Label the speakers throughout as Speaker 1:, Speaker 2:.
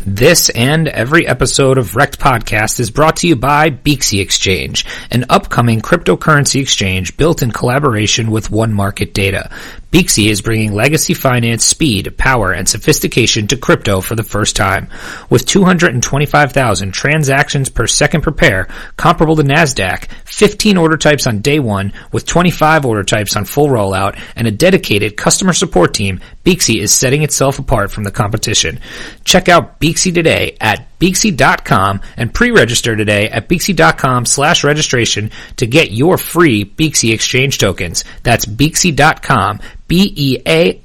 Speaker 1: This and every episode of REKT Podcast is brought to you by Beaksy Exchange, an upcoming cryptocurrency exchange built in collaboration with One Market Data. Beaksy is bringing legacy finance speed, power, and sophistication to crypto for the first time. With 225,000 transactions per second per pair, comparable to NASDAQ, 15 order types on day one, with 25 order types on full rollout, and a dedicated customer support team, Beaksy is setting itself apart from the competition. Check out Beaksy today at Beaksy.com and pre-register today at Beaksy.com/registration to get your free Beaksy Exchange tokens. That's Beaksy.com, BEAXY.com.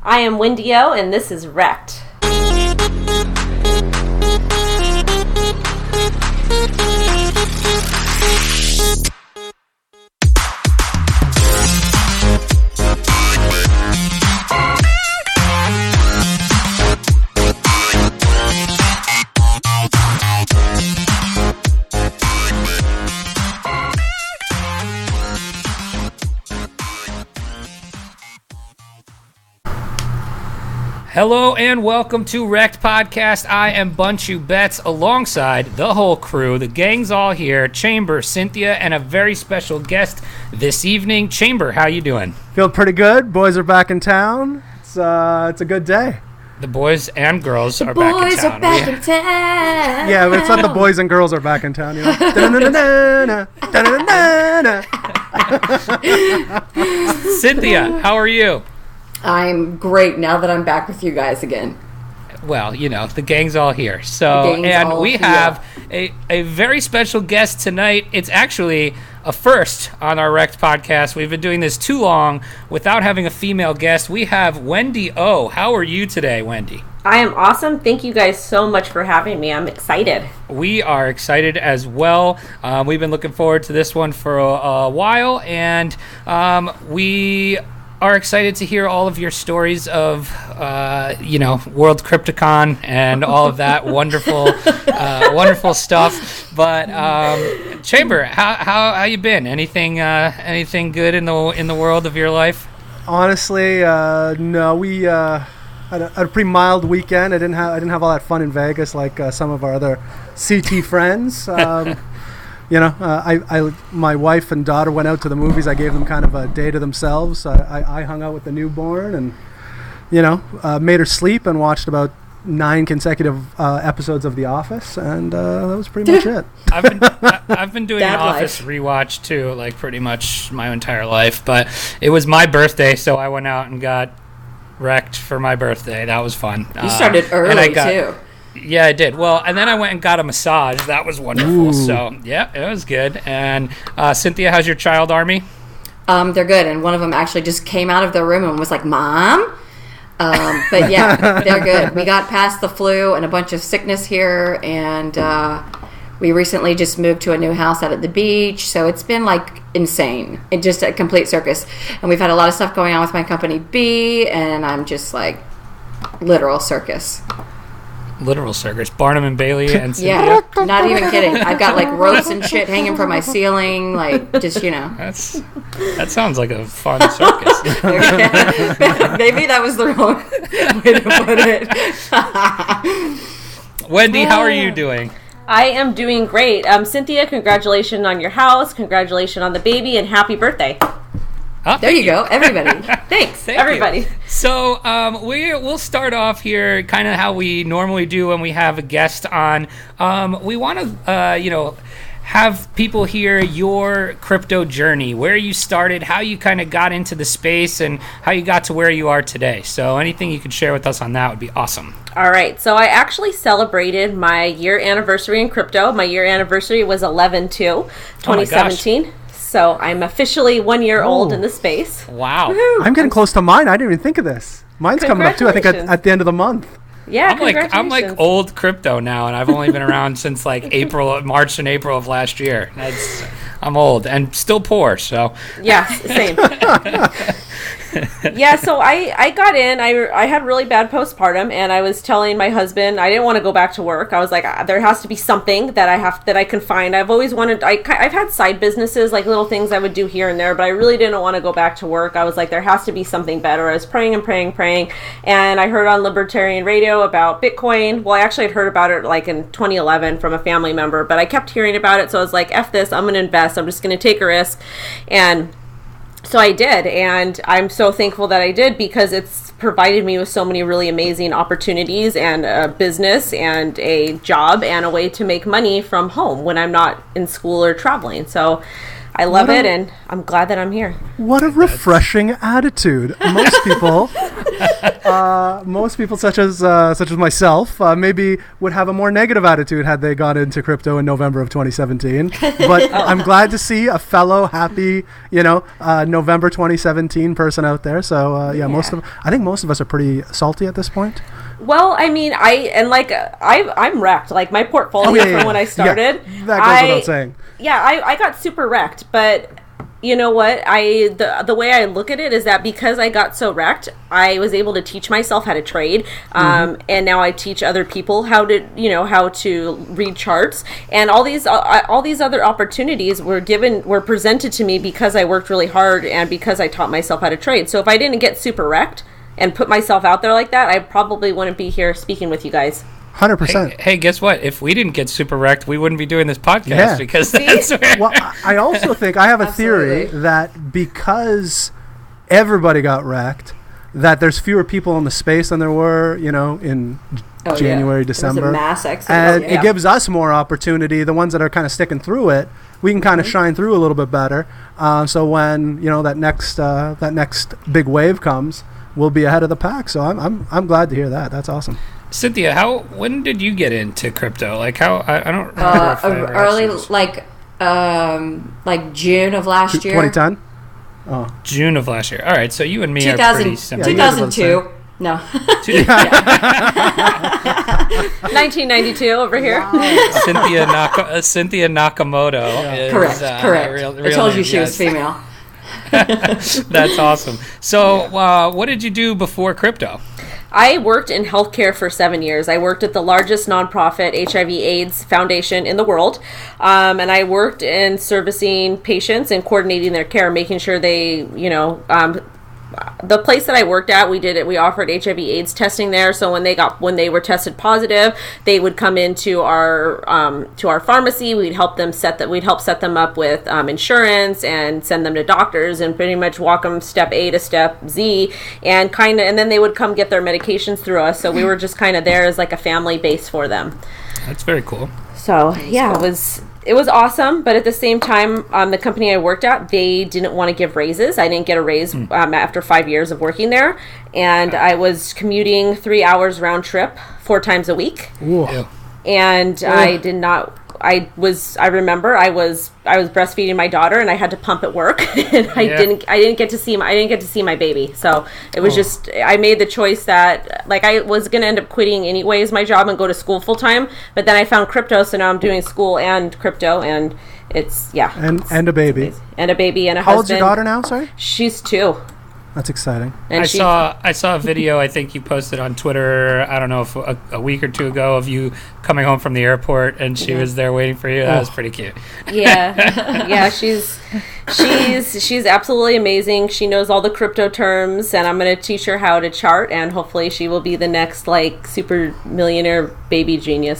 Speaker 2: I am Wendy O, and this is REKT.
Speaker 1: Hello and welcome to REKT Podcast. I am Bunchu Betts alongside the whole crew. The gang's all here. Chamber, Cynthia, and a very special guest this evening. Chamber, how you doing?
Speaker 3: Feel pretty good. Boys are back in town. It's a good day.
Speaker 1: The boys and girls are back in town.
Speaker 2: Boys are back in town.
Speaker 3: Yeah, but it's not the boys and girls are back in town, you know.
Speaker 1: Cynthia, how are you?
Speaker 4: I'm great now that I'm back with you guys again.
Speaker 1: Well, you know, the gang's all here. So, and we have a very special guest tonight. It's actually a first on our REKT Podcast. We've been doing this too long without having a female guest. We have Wendy O. How are you today, Wendy?
Speaker 2: I am awesome. Thank you guys so much for having me. I'm excited.
Speaker 1: We are excited as well. We've been looking forward to this one for a while, and we are excited to hear all of your stories of, World Crypticon and all of that wonderful, wonderful stuff. But Chamber, how you been? Anything good in the world of your life?
Speaker 3: Honestly, no. We had a pretty mild weekend. I didn't have all that fun in Vegas like some of our other CT friends. My wife and daughter went out to the movies. I gave them kind of a day to themselves. I hung out with the newborn and, made her sleep and watched about 9 consecutive episodes of The Office, and that was pretty much it.
Speaker 1: I've been doing an Office rewatch too, like pretty much my entire life. But it was my birthday, so I went out and got REKT for my birthday. That was fun.
Speaker 4: You started early too.
Speaker 1: Yeah, I did. Well, and then I went and got a massage. That was wonderful. Ooh. So, yeah, it was good. And Cynthia, how's your child army?
Speaker 4: They're good. And one of them actually just came out of their room and was like, Mom? But yeah, they're good. We got past the flu and a bunch of sickness here. And we recently just moved to a new house out at the beach. So it's been like insane. It's just a complete circus. And we've had a lot of stuff going on with my company B. And I'm just like literal circus.
Speaker 1: Literal circus. Barnum and Bailey and
Speaker 4: Cynthia. Yeah, not even kidding. I've got like ropes and shit hanging from my ceiling, like just
Speaker 1: That sounds like a fun circus.
Speaker 4: Maybe that was the wrong way to put
Speaker 1: it. Wendy, how are you doing?
Speaker 2: I am doing great. Cynthia, congratulations on your house, congratulations on the baby, and happy birthday.
Speaker 4: Oh, there you go, everybody. Thanks,
Speaker 2: everybody.
Speaker 1: So we'll start off here, kind of how we normally do when we have a guest on. We want to, have people hear your crypto journey, where you started, how you kind of got into the space, and how you got to where you are today. So anything you could share with us on that would be awesome.
Speaker 2: All right. So I actually celebrated my year anniversary in crypto. My year anniversary was 11/2/2017. Oh, so I'm officially 1 year old in the space.
Speaker 1: Wow.
Speaker 2: Woo-hoo.
Speaker 3: I'm getting close to mine. I didn't even think of this. Mine's coming up too, I think, at the end of the month.
Speaker 2: Yeah,
Speaker 1: I'm like old crypto now, and I've only been around since like March and April of last year. I'm old and still poor, so.
Speaker 2: Yeah, same. Yeah, so I got in. I had really bad postpartum, and I was telling my husband I didn't want to go back to work. I was like, there has to be something that I can find. I've always wanted. I've had side businesses, like little things I would do here and there, but I really didn't want to go back to work. I was like, there has to be something better. I was praying and praying, and I heard on Libertarian Radio about Bitcoin. Well, I actually had heard about it like in 2011 from a family member, but I kept hearing about it, so I was like, F this, I'm going to invest. I'm just going to take a risk, and so I did, and I'm so thankful that I did, because it's provided me with so many really amazing opportunities and a business and a job and a way to make money from home when I'm not in school or traveling. So I love it, and I'm glad that I'm here.
Speaker 3: What a refreshing attitude. Most people, such as myself, maybe would have a more negative attitude had they got into crypto in November of 2017. But I'm glad to see a fellow happy, November 2017 person out there. So I think most of us are pretty salty at this point.
Speaker 2: Well, I mean, I'm wrecked. Like my portfolio from when I started.
Speaker 3: Yeah, that goes without saying.
Speaker 2: Yeah, I got super wrecked, but you know what? The way I look at it is that because I got so wrecked, I was able to teach myself how to trade, and now I teach other people how to read charts, and all these other opportunities were presented to me because I worked really hard and because I taught myself how to trade. So if I didn't get super wrecked and put myself out there like that, I probably wouldn't be here speaking with you guys.
Speaker 3: 100%.
Speaker 1: Hey, guess what? If we didn't get super wrecked, we wouldn't be doing this podcast because that's where...
Speaker 3: Well, I also think I have a theory that because everybody got wrecked, that there's fewer people in the space than there were, in January, December.
Speaker 4: It was a mass exodus.
Speaker 3: And it gives us more opportunity. The ones that are kind of sticking through it, we can kind of shine through a little bit better. So when that next big wave comes, we'll be ahead of the pack. So I'm glad to hear that. That's awesome.
Speaker 1: Cynthia, when did you get into crypto? Like how I don't remember.
Speaker 4: Early, like June of last year.
Speaker 3: 2010. Oh,
Speaker 1: June of last year. All right, so you and me are pretty similar.
Speaker 4: 2002. No.
Speaker 2: 1992 over here.
Speaker 1: Wow. Cynthia Nakamoto. Is,
Speaker 4: correct. I told you she was female.
Speaker 1: That's awesome. So, what did you do before crypto?
Speaker 2: I worked in healthcare for 7 years. I worked at the largest nonprofit HIV/AIDS foundation in the world, and I worked in servicing patients and coordinating their care, making sure they, the place that I worked at, we offered HIV/AIDS testing there. So when they were tested positive, they would come into our pharmacy. We'd help set them up with insurance and send them to doctors and pretty much walk them step A to step Z, and then they would come get their medications through us. So we were just kind of there as like a family base for them.
Speaker 1: That's very cool.
Speaker 2: So yeah, it was awesome, but at the same time, the company I worked at, they didn't want to give raises. I didn't get a raise after 5 years of working there, and I was commuting 3 hours round trip 4 times a week.
Speaker 3: Ooh.
Speaker 2: And I did not. I remember I was breastfeeding my daughter, and I had to pump at work, and I didn't get to see my baby. So it was just, I made the choice that like I was going to end up quitting anyways my job and go to school full time, but then I found crypto, so now I'm doing school and crypto, and it's
Speaker 3: and a baby
Speaker 2: and a baby and a husband.
Speaker 3: How old's your daughter now? Sorry,
Speaker 2: she's 2.
Speaker 3: That's exciting.
Speaker 1: And I saw a video I think you posted on Twitter, I don't know if a week or 2 ago, of you coming home from the airport and she was there waiting for you. That was pretty cute.
Speaker 2: Yeah, she's absolutely amazing. She knows all the crypto terms, and I'm going to teach her how to chart, and hopefully she will be the next like super millionaire baby genius.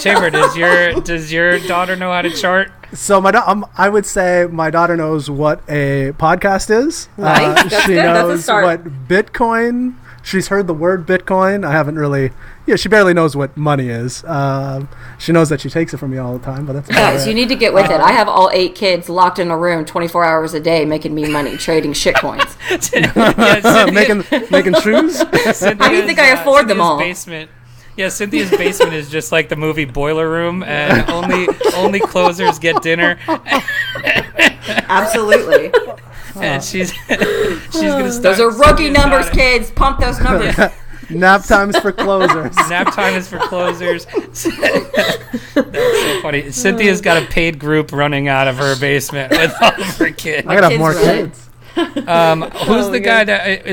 Speaker 1: Chamber, does your daughter know how to chart?
Speaker 3: So I would say my daughter knows what a podcast is.
Speaker 2: Nice.
Speaker 3: She knows what Bitcoin. She's heard the word Bitcoin. I haven't really. Yeah, she barely knows what money is. She knows that she takes it from me all the time, but that's
Speaker 4: guys, you need to get with it. I have all 8 kids locked in a room 24 hours a day making me money trading shit coins.
Speaker 3: making shoes.
Speaker 4: How do you think I afford them all?
Speaker 1: Basement. Yeah, Cynthia's basement is just like the movie Boiler Room, and only closers get dinner.
Speaker 4: Absolutely.
Speaker 1: And she's gonna start.
Speaker 4: Those are rookie numbers, kids. Pump those numbers.
Speaker 3: Nap time is for closers.
Speaker 1: Nap time is for closers. That's so funny. Cynthia's got a paid group running out of her basement with all of her kids.
Speaker 3: I gotta have more kids.
Speaker 1: Who's the guy that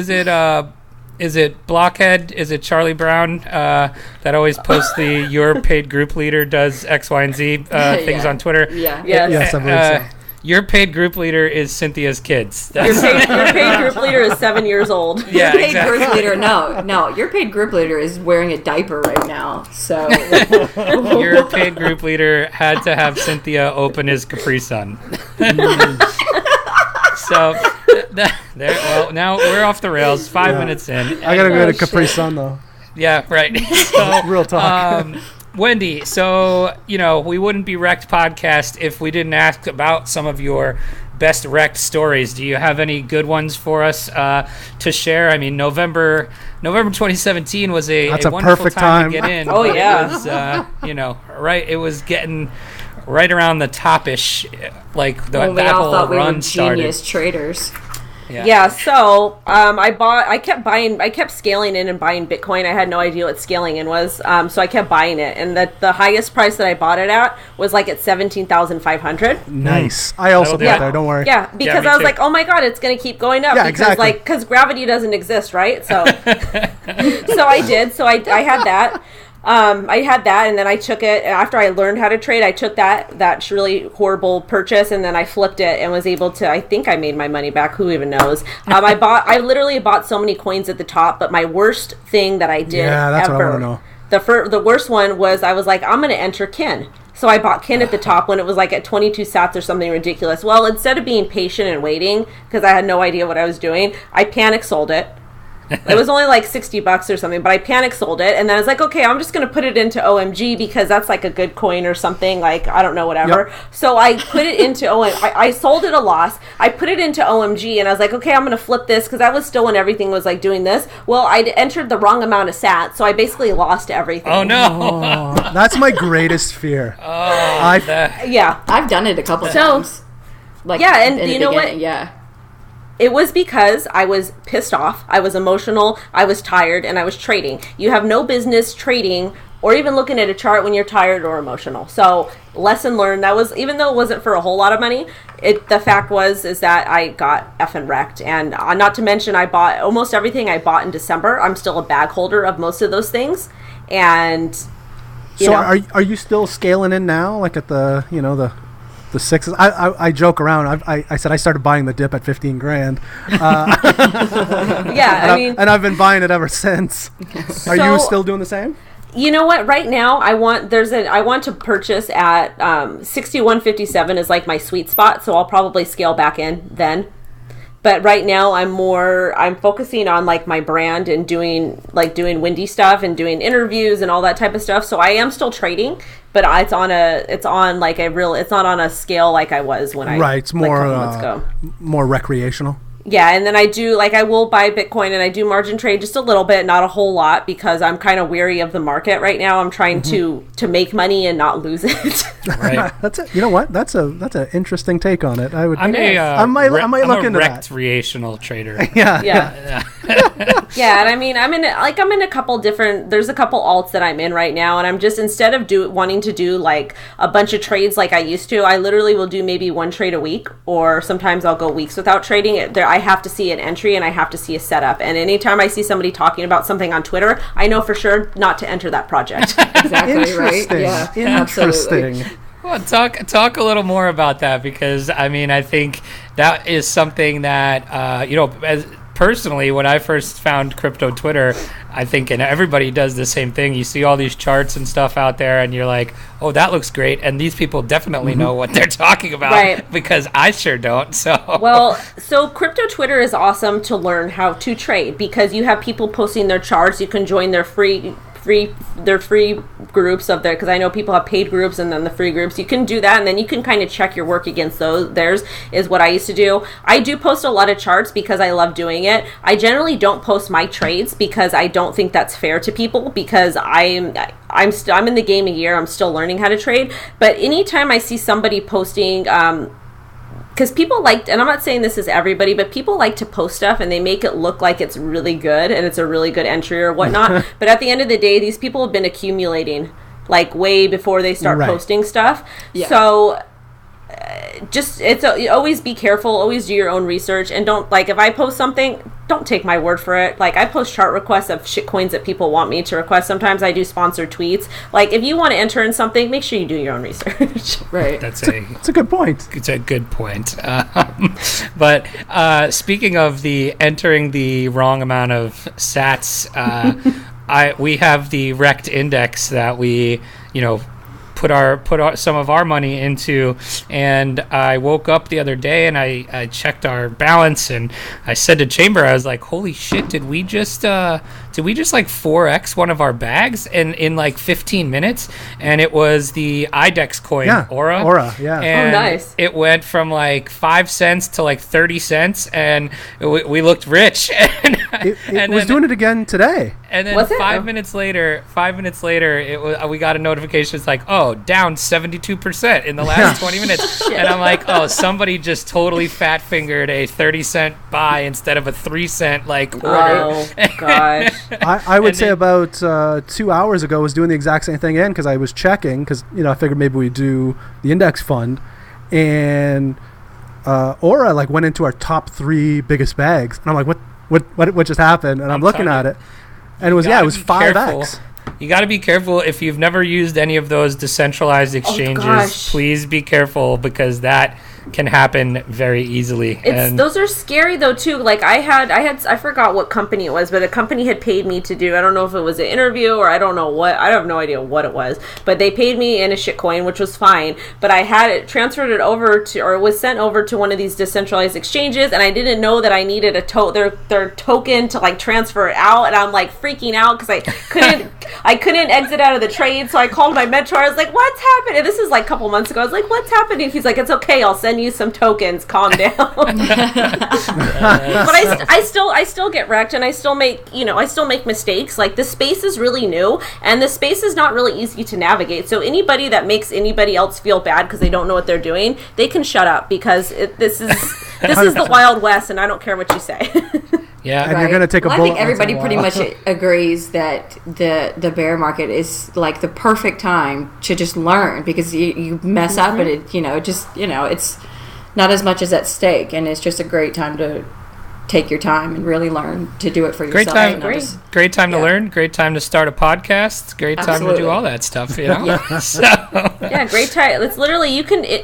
Speaker 1: is it Blockhead? Is it Charlie Brown that always posts the your paid group leader does X, Y, and Z things on Twitter?
Speaker 4: Yeah.
Speaker 3: Yes, I believe so.
Speaker 1: Your paid group leader is Cynthia's kids.
Speaker 2: Your paid group leader is 7 years old.
Speaker 1: Yeah,
Speaker 4: Your paid
Speaker 1: exactly.
Speaker 4: group leader, no. Your paid group leader is wearing a diaper right now. So
Speaker 1: Your paid group leader had to have Cynthia open his Capri Sun. So, well, now we're off the rails. 5 minutes in.
Speaker 3: I gotta go to Capri Sun though.
Speaker 1: Yeah, right. So,
Speaker 3: Real talk.
Speaker 1: Wendy, so, we wouldn't be REKT podcast if we didn't ask about some of your best REKT stories. Do you have any good ones for us to share? I mean, November 2017 was a wonderful
Speaker 3: perfect time
Speaker 1: to get in.
Speaker 2: Oh, yeah.
Speaker 1: It was, right, it was getting right around the top-ish, like
Speaker 4: we
Speaker 1: that
Speaker 4: all
Speaker 1: whole
Speaker 4: thought we
Speaker 1: run
Speaker 4: were
Speaker 1: started.
Speaker 4: genius traders.
Speaker 2: Yeah, so I kept scaling in and buying Bitcoin. I had no idea what scaling in was, so I kept buying it, and the highest price that I bought it at was like at 17,500.
Speaker 3: Nice. I also
Speaker 1: do
Speaker 3: bought
Speaker 1: it.
Speaker 3: there. Don't worry.
Speaker 2: Yeah, because
Speaker 1: me
Speaker 2: I was
Speaker 1: too.
Speaker 2: like, oh my god, it's gonna keep going up.
Speaker 3: Yeah,
Speaker 2: because
Speaker 3: exactly.
Speaker 2: because gravity doesn't exist, right? So, so I did. So I had that. I had that, and then I took it after I learned how to trade. I took that really horrible purchase, and then I flipped it and was able to. I think I made my money back. Who even knows? I literally bought so many coins at the top. But my worst thing that I did
Speaker 3: that's
Speaker 2: ever,
Speaker 3: what I want to know.
Speaker 2: the worst one was I was like, I'm going to enter kin. So I bought kin at the top when it was like at 22 sats or something ridiculous. Well, instead of being patient and waiting because I had no idea what I was doing, I panic sold it. It was only like $60 or something, but I panic sold it, and then I was like, okay, I'm just going to put it into OMG because that's like a good coin or something, like, I don't know, whatever.
Speaker 3: Yep.
Speaker 2: So I put it into I sold it a loss. I put it into OMG, and I was like, okay, I'm going to flip this because that was still when everything was like doing this. Well, I'd entered the wrong amount of sats, so I basically lost everything.
Speaker 1: Oh, no.
Speaker 3: Oh, that's my greatest fear.
Speaker 2: Yeah.
Speaker 4: I've done it a couple times. Like,
Speaker 2: yeah, and
Speaker 4: in the
Speaker 2: you know what?
Speaker 4: beginning, Yeah.
Speaker 2: It was because I was pissed off, I was emotional, I was tired, and I was trading. You have no business trading or even looking at a chart when you're tired or emotional. So, lesson learned. That was, even though it wasn't for a whole lot of money, the fact is that I got effing wrecked. And not to mention, I bought almost everything I bought in December. I'm still a bag holder of most of those things. And,
Speaker 3: So are you still scaling in now, like at the, the sixes? I joke around. I said I started buying the dip at 15 grand. And I've been buying it ever since. Are you still doing the same?
Speaker 2: You know what? Right now, I want to purchase at 61.57 is like my sweet spot. So I'll probably scale back in then. But right now, I'm focusing on like my brand and doing Wendy stuff and doing interviews and all that type of stuff. So I am still trading, but it's not on a scale like I was when
Speaker 3: it's more
Speaker 2: months ago.
Speaker 3: More recreational.
Speaker 2: Yeah, and then I will buy Bitcoin and I do margin trade just a little bit, not a whole lot, because I'm kind of weary of the market right now. I'm trying to make money and not lose it.
Speaker 1: Right.
Speaker 3: That's it. You know what? That's an interesting take on it. I might look into that.
Speaker 1: Recreational trader.
Speaker 2: Yeah. Yeah, and I mean, I'm in a couple different. There's a couple alts that I'm in right now, and I'm just, instead of wanting to do like a bunch of trades like I used to, I literally will do maybe one trade a week, or sometimes I'll go weeks without trading it. I have to see an entry and I have to see a setup. And anytime I see somebody talking about something on Twitter, I know for sure not to enter that project.
Speaker 4: Exactly, right? Yeah,
Speaker 3: Interesting.
Speaker 4: absolutely.
Speaker 1: Well, talk a little more about that, because I mean, I think that is something that as personally, when I first found crypto Twitter, I think, and everybody does the same thing, you see all these charts and stuff out there and you're like, oh, that looks great, and these people definitely know what they're talking about,
Speaker 2: right? Because
Speaker 1: I sure don't.
Speaker 2: So crypto Twitter is awesome to learn how to trade, because you have people posting their charts. You can join their free groups of there, because I know people have paid groups and then the free groups. You can do that, and then you can kind of check your work against theirs is what I used to do. I do post a lot of charts because I love doing it. I generally don't post my trades because I don't think that's fair to people, because I'm in the game a year. I'm still learning how to trade. But anytime I see somebody posting, because people like, and I'm not saying this is everybody, but people like to post stuff and they make it look like it's really good and it's a really good entry or whatnot. But at the end of the day, these people have been accumulating like way before they start posting stuff. Yeah. So always be careful, always do your own research, and don't, like, if I post something, don't take my word for it. Like, I post chart requests of shit coins that people want me to request. Sometimes I do sponsored tweets. Like, if you want to enter in something, make sure you do your own research.
Speaker 4: Right.
Speaker 3: That's a good point.
Speaker 1: It's a good point. But speaking of the entering the wrong amount of sats, we have the REKT index that we, put some of our money into, and I woke up the other day and I checked our balance, and I said to Chamber, I was like, holy shit, did we just like 4x one of our bags in like 15 minutes? And it was the IDEX coin, Aura,
Speaker 3: yeah.
Speaker 1: And
Speaker 2: nice.
Speaker 1: it went from like 5 cents to like 30 cents, and we looked rich.
Speaker 3: It was doing it again today.
Speaker 1: And then 5 minutes later, we got a notification. It's like, down 72% in the last 20 minutes. And I'm like, somebody just totally fat fingered a 30-cent buy instead of a 3-cent order.
Speaker 2: Oh gosh.
Speaker 3: I would say about 2 hours ago was doing the exact same thing again, because I was checking, because I figured maybe we do the index fund, and Aura went into our top 3 biggest bags, and I'm like, what just happened? And I'm looking at it, and it was 5x.
Speaker 1: You got to be careful if you've never used any of those decentralized exchanges. Please be careful, because that can happen very easily.
Speaker 2: Those are scary though too. Like I forgot what company it was, but a company had paid me to do, I don't know if it was an interview or I don't know what, I have no idea what it was, but they paid me in a shitcoin, which was fine, but I had it transferred it over to, or it was sent over to one of these decentralized exchanges, and I didn't know that I needed their token to transfer it out, and I'm freaking out because I couldn't exit out of the trade. So I called my mentor. I was like, what's happening? And this is a couple months ago. I was like, what's happening? He's like, it's okay, I'll send you some tokens, calm down. But I still get wrecked, and I still make mistakes. Like, the space is really new, and the space is not really easy to navigate. So anybody that makes anybody else feel bad because they don't know what they're doing, they can shut up, because this is the Wild West, and I don't care what you say.
Speaker 1: Yeah,
Speaker 3: and you're going to take a bullet.
Speaker 4: I think everybody pretty much agrees that the bear market is the perfect time to just learn, because you mess up and it's not as much as at stake, and it's just a great time to take your time and really learn to do it for yourself.
Speaker 1: Great time to learn. Great time to start a podcast. Great time to do all that stuff.
Speaker 2: Yeah, great time. It's literally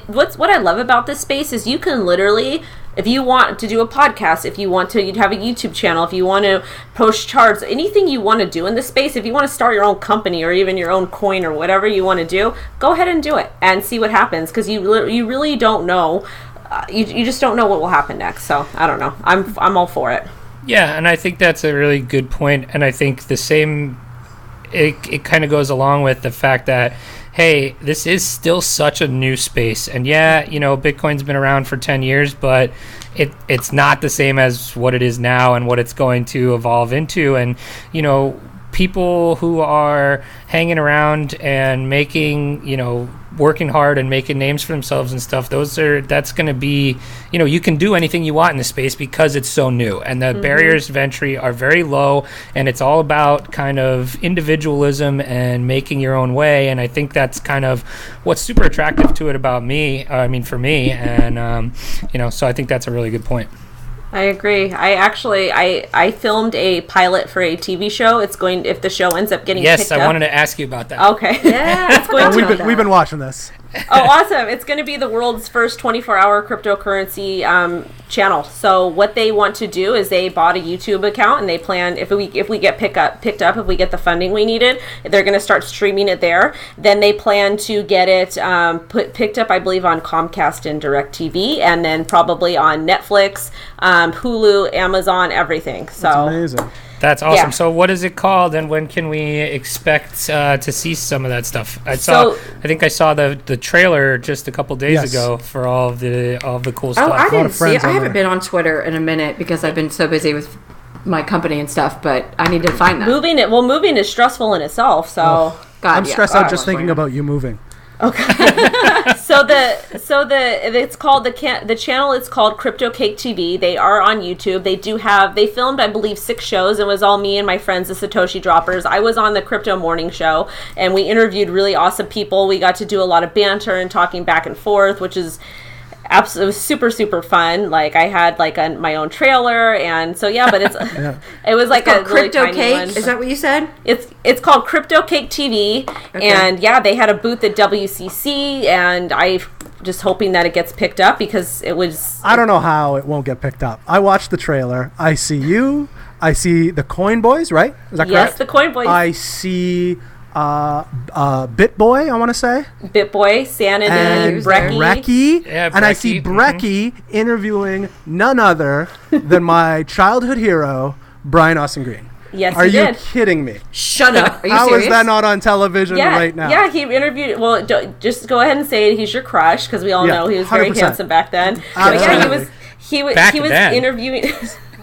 Speaker 2: what I love about this space is you can literally, if you want to do a podcast, if you want to have a YouTube channel, if you want to post charts, anything you want to do in this space, if you want to start your own company or even your own coin or whatever you want to do, go ahead and do it and see what happens, because you really don't know. You just don't know what will happen next. So I don't know. I'm all for it.
Speaker 1: Yeah, and I think that's a really good point. And I think the same, it kind of goes along with the fact that, hey, this is still such a new space. And Bitcoin's been around for 10 years, but it's not the same as what it is now and what it's going to evolve into. And, people who are hanging around and making, working hard and making names for themselves and stuff, that's going to be, you can do anything you want in this space because it's so new, and the barriers of entry are very low, and it's all about kind of individualism and making your own way. And I think that's kind of what's super attractive to it for me. And, so I think that's a really good point.
Speaker 2: I agree. I filmed a pilot for a TV show. If the show ends up getting picked up.
Speaker 1: Yes, I wanted to ask you about that.
Speaker 2: Okay. Yeah, it's going
Speaker 3: to. We've been watching this.
Speaker 2: Oh, awesome. It's going to be the world's first 24-hour cryptocurrency channel. So what they want to do is they bought a YouTube account, and they plan, if we get picked up, if we get the funding we needed, they're going to start streaming it there. Then they plan to get it picked up, I believe, on Comcast and DirecTV, and then probably on Netflix, Hulu, Amazon, everything. So
Speaker 3: that's amazing.
Speaker 1: That's awesome. Yeah. So what is it called, and when can we expect to see some of that stuff? I think I saw the trailer just a couple days ago for all of the cool stuff.
Speaker 4: Oh, I didn't see it. I haven't been on Twitter in a minute because I've been so busy with my company and stuff, but I need to find that.
Speaker 2: Moving is stressful in itself, so
Speaker 3: I'm stressed out just thinking about you moving.
Speaker 2: Okay. It's called the channel. It's called Crypto Cake TV. They are on YouTube. They filmed, I believe, 6 shows. It was all me and my friends, the Satoshi Droppers. I was on the Crypto Morning Show, and we interviewed really awesome people. We got to do a lot of banter and talking back and forth, which is Absolutely, it was super, super fun. Like I had like my own trailer, and so yeah, but it's it was like a really
Speaker 4: Crypto
Speaker 2: tiny
Speaker 4: Cake.
Speaker 2: one.
Speaker 4: Is that what you said?
Speaker 2: It's called Crypto Cake TV, and yeah, they had a booth at WCC, and I just hoping that it gets picked up because it was.
Speaker 3: I don't know how it won't get picked up. I watched the trailer. I see you. I see the Coin Boys, right? Is that correct?
Speaker 2: Yes, the Coin Boys.
Speaker 3: I see BitBoy, I want to say.
Speaker 2: BitBoy, Sanity,
Speaker 3: And
Speaker 2: Brecky.
Speaker 1: Yeah,
Speaker 3: and I see Brecky interviewing none other than my childhood hero, Brian Austin Green.
Speaker 2: Yes,
Speaker 3: Are
Speaker 2: he
Speaker 3: you
Speaker 2: did.
Speaker 3: kidding me?
Speaker 4: Shut up. Are you
Speaker 3: How
Speaker 4: serious?
Speaker 3: is that not on television right now?
Speaker 2: Yeah, he interviewed. Well, just go ahead and say it. He's your crush because we all know he was very
Speaker 3: 100%.
Speaker 2: handsome back then. But yeah,
Speaker 3: Absolutely.
Speaker 2: he was
Speaker 1: Back
Speaker 2: he was
Speaker 1: then.
Speaker 2: interviewing.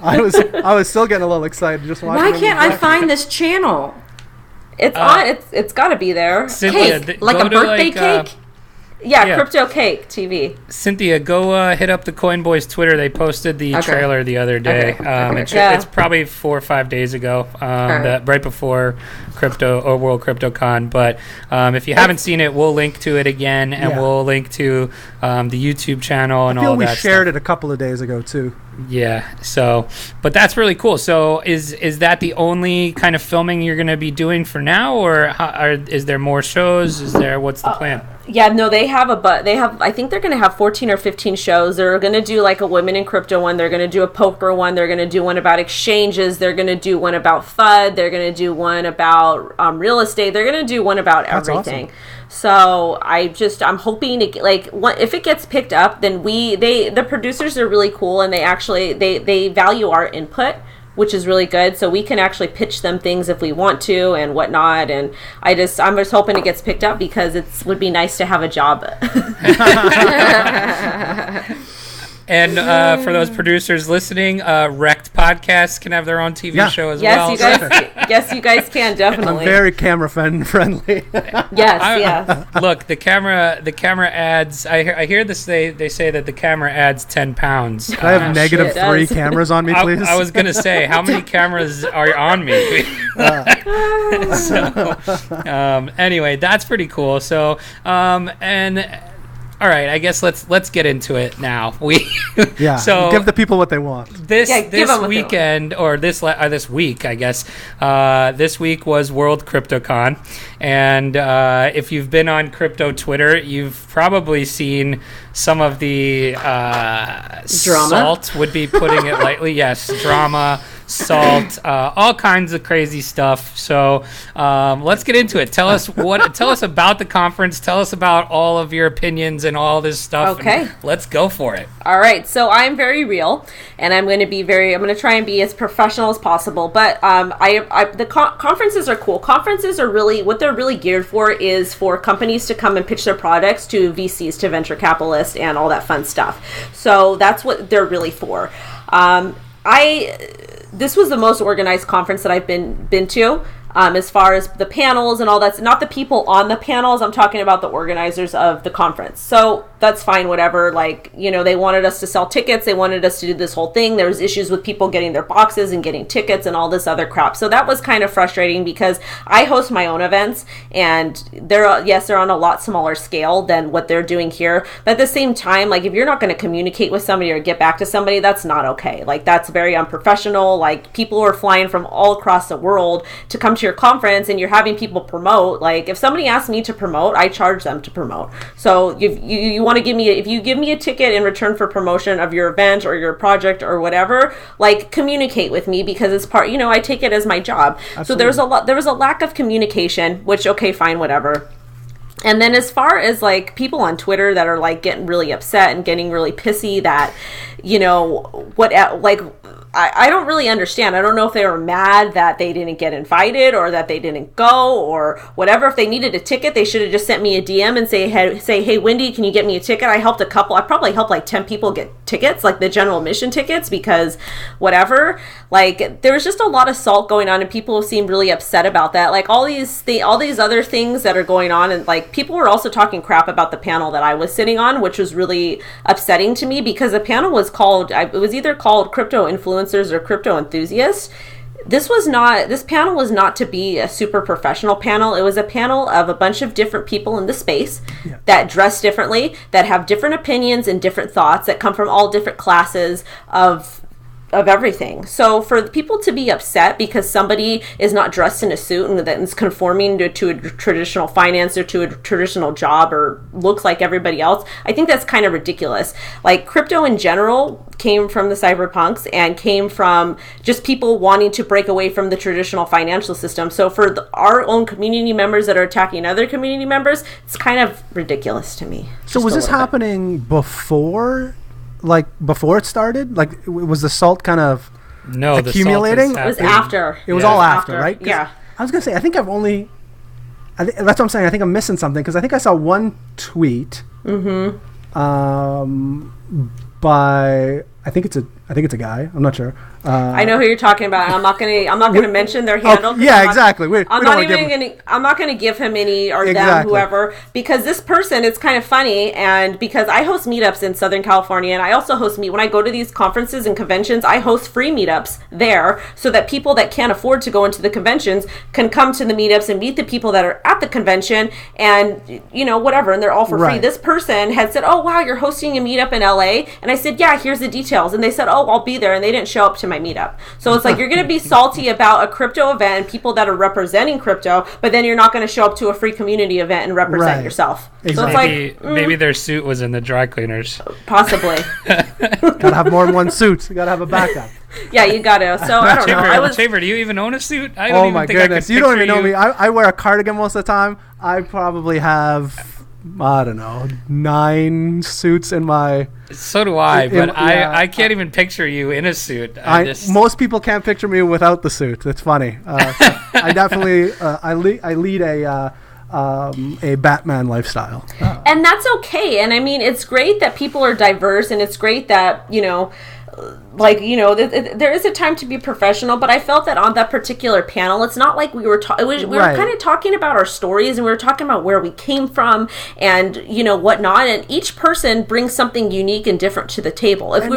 Speaker 3: I was still getting a little excited just watching.
Speaker 4: Why
Speaker 3: him
Speaker 4: can't
Speaker 3: with
Speaker 4: I find this channel?
Speaker 2: It's on. It's got to be there.
Speaker 1: Cynthia,
Speaker 4: Cake, like
Speaker 1: go
Speaker 4: a
Speaker 1: to,
Speaker 4: birthday
Speaker 1: like,
Speaker 4: cake.
Speaker 2: Yeah, Crypto Cake TV.
Speaker 1: Cynthia, go hit up the Coin Boys Twitter. They posted the trailer the other day.
Speaker 4: Okay.
Speaker 1: It's probably 4 or 5 days ago, right before Crypto or World CryptoCon. But if you haven't seen it, we'll link to it again, and we'll link to the YouTube channel and
Speaker 3: I feel
Speaker 1: all
Speaker 3: we
Speaker 1: that
Speaker 3: shared
Speaker 1: stuff.
Speaker 3: it a couple of days ago too.
Speaker 1: Yeah. So, but that's really cool. So, is that the only kind of filming you're going to be doing for now, or is there more shows? What's the plan?
Speaker 2: Yeah, no, they have I think they're going to have 14 or 15 shows. They're going to do like a women in crypto one. They're going to do a poker one. They're going to do one about exchanges. They're going to do one about FUD. They're going to do one about real estate. They're going to do one about everything.
Speaker 3: Awesome.
Speaker 2: So I'm hoping to if it gets picked up, then the producers are really cool, and they value our input, which is really good. So we can actually pitch them things if we want to and whatnot. And I'm just hoping it gets picked up because it would be nice to have a job.
Speaker 1: And for those producers listening, REKT Podcasts can have their own TV show as well.
Speaker 2: Yes, you guys can definitely.
Speaker 3: I'm very camera friendly.
Speaker 2: Yes.
Speaker 1: Look, the camera adds. I hear this. They say that the camera adds 10 pounds.
Speaker 3: I have negative
Speaker 2: It
Speaker 3: 3
Speaker 2: does.
Speaker 3: cameras on me, please.
Speaker 1: I was gonna say, how many cameras are on me? Anyway, that's pretty cool. So, all right, I guess let's get into it now. So
Speaker 3: give the people what they want.
Speaker 1: This
Speaker 2: give 'em what they
Speaker 1: weekend or this week, I guess. This week was World CryptoCon, and if you've been on crypto Twitter, you've probably seen some of the
Speaker 4: Drama.
Speaker 1: Salt would be putting it lightly. Yes, drama. Salt, all kinds of crazy stuff. So let's get into it. Tell us about the conference. Tell us about all of your opinions and all this stuff.
Speaker 2: Okay.
Speaker 1: Let's go for it.
Speaker 2: All right, so I'm very real, and I'm going to try and be as professional as possible. But conferences are cool. Conferences are what they're really geared for is for companies to come and pitch their products to VCs, to venture capitalists, and all that fun stuff. So that's what they're really for. This was the most organized conference that I've been to. As far as the panels and all that, not the people on the panels, I'm talking about the organizers of the conference. So that's fine, whatever. They wanted us to sell tickets. They wanted us to do this whole thing. There was issues with people getting their boxes and getting tickets and all this other crap. So that was kind of frustrating because I host my own events, and they're on a lot smaller scale than what they're doing here. But at the same time, if you're not going to communicate with somebody or get back to somebody, that's not okay. That's very unprofessional. People are flying from all across the world to come to your conference, and you're having people promote. If somebody asks me to promote, I charge them to promote. So if you want to if you give me a ticket in return for promotion of your event or your project or whatever, communicate with me, because it's part, I take it as my job.
Speaker 3: Absolutely.
Speaker 2: So there was a lack of communication, which, okay, fine, whatever. And then as far as people on Twitter that are getting really upset and getting really pissy that, I don't really understand. I don't know if they were mad that they didn't get invited or that they didn't go or whatever. If they needed a ticket, they should have just sent me a DM and say, hey, Wendy, can you get me a ticket? I probably helped 10 people get tickets, the general admission tickets, because whatever. There was just a lot of salt going on, and people seemed really upset about that. All these other things that are going on, and people were also talking crap about the panel that I was sitting on, which was really upsetting to me, because the panel was either called Crypto Influencers or Crypto Enthusiasts. this panel was not to be a super professional panel. It was a panel of a bunch of different people in the space that dress differently, that have different opinions and different thoughts, that come from all different classes of everything. So for the people to be upset because somebody is not dressed in a suit and that is conforming to a traditional finance or to a traditional job or looks like everybody else, I think that's kind of ridiculous. Like, crypto in general came from the cyberpunks and came from just people wanting to break away from the traditional financial system. So for our own community members that are attacking other community members, it's kind of ridiculous to me.
Speaker 3: So was this happening before it started? Like, was the salt kind of accumulating?
Speaker 2: It was after.
Speaker 3: It was all after, right?
Speaker 2: Yeah.
Speaker 3: I was going to say, that's what I'm saying. I think I'm missing something, because I think I saw one tweet by, I think it's a guy. I'm not sure.
Speaker 2: I know who you're talking about. I'm not gonna mention their handle.
Speaker 3: Exactly.
Speaker 2: I'm not gonna give him any or them, whoever, because this person, it's kind of funny, and because I host meetups in Southern California, and I also when I go to these conferences and conventions, I host free meetups there, so that people that can't afford to go into the conventions can come to the meetups and meet the people that are at the convention, and whatever, and they're all for free. This person had said, "Oh wow, you're hosting a meetup in LA," and I said, "Yeah, here's the details," and they said, "Oh, I'll be there," and they didn't show up to my meetup. So it's like, you're going to be salty about a crypto event and people that are representing crypto, but then you're not going to show up to a free community event and represent yourself.
Speaker 3: Exactly.
Speaker 2: So it's like,
Speaker 1: maybe their suit was in the dry cleaners.
Speaker 2: Possibly.
Speaker 3: Gotta have more than one suit. You gotta have a backup.
Speaker 2: Yeah, you gotta. So I don't know.
Speaker 1: Chaver, do you even own a suit? I
Speaker 3: don't even think goodness, you don't even know me. I wear a cardigan most of the time. I probably have, I don't know, 9 suits in my...
Speaker 1: So do I, but I can't even picture you in a suit.
Speaker 3: Most people can't picture me without the suit. It's funny. So I definitely I lead a Batman lifestyle.
Speaker 2: And that's okay. And I mean, it's great that people are diverse, and it's great that, there is a time to be professional, but I felt that on that particular panel, it's not like we were we were kind of talking about our stories, and we were talking about where we came from and whatnot, and each person brings something unique and different to the table. And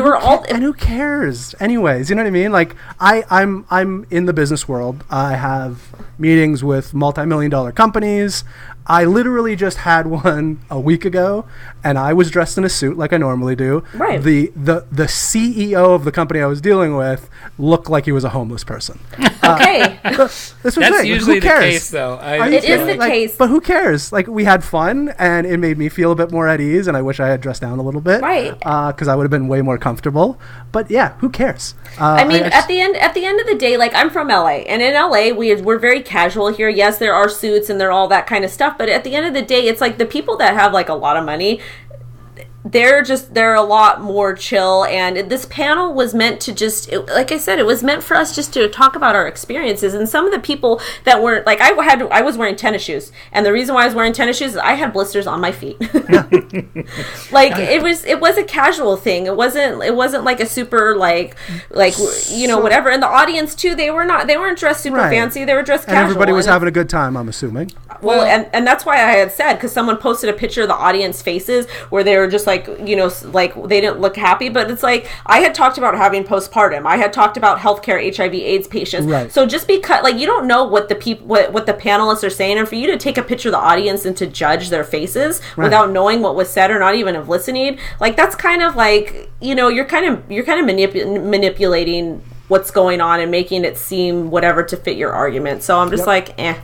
Speaker 2: who
Speaker 3: cares anyways, you know what I mean? Like, I'm in the business world. I have meetings with multi-million-dollar companies. I literally just had one a week ago, and I was dressed in a suit like I normally do. Right. The CEO of the company I was dealing with looked like he was a homeless person.
Speaker 2: Okay.
Speaker 3: That's
Speaker 1: usually the case, though.
Speaker 2: It is the case.
Speaker 3: But who cares? Like, we had fun, and it made me feel a bit more at ease, and I wish I had dressed down a little bit.
Speaker 2: Right.
Speaker 3: Because I would have been way more comfortable. But yeah, who cares?
Speaker 2: I mean, at the end of the day, like, I'm from LA, and in LA we're very casual here. Yes, there are suits and there are all that kind of stuff, but at the end of the day, it's like the people that have like a lot of money, they're a lot more chill. And this panel was meant to like I said, it was meant for us just to talk about our experiences. And some of the people that weren't, like, I was wearing tennis shoes, and the reason why I was wearing tennis shoes is I had blisters on my feet. Like, it was a casual thing. It wasn't like a super like whatever. And the audience too, they weren't dressed super fancy. They were dressed casual.
Speaker 3: And everybody was having a good time, I'm assuming.
Speaker 2: Well, and that's why I had said, because someone posted a picture of the audience faces where they were just like, they didn't look happy, but it's like, I had talked about having postpartum. I had talked about healthcare HIV/AIDS patients. Right. So just because, like, you don't know what the panelists are saying, and for you to take a picture of the audience and to judge their faces without knowing what was said or not even of listening, like, that's kind of like, you're kind of manipulating what's going on and making it seem whatever to fit your argument. So I'm just like, eh.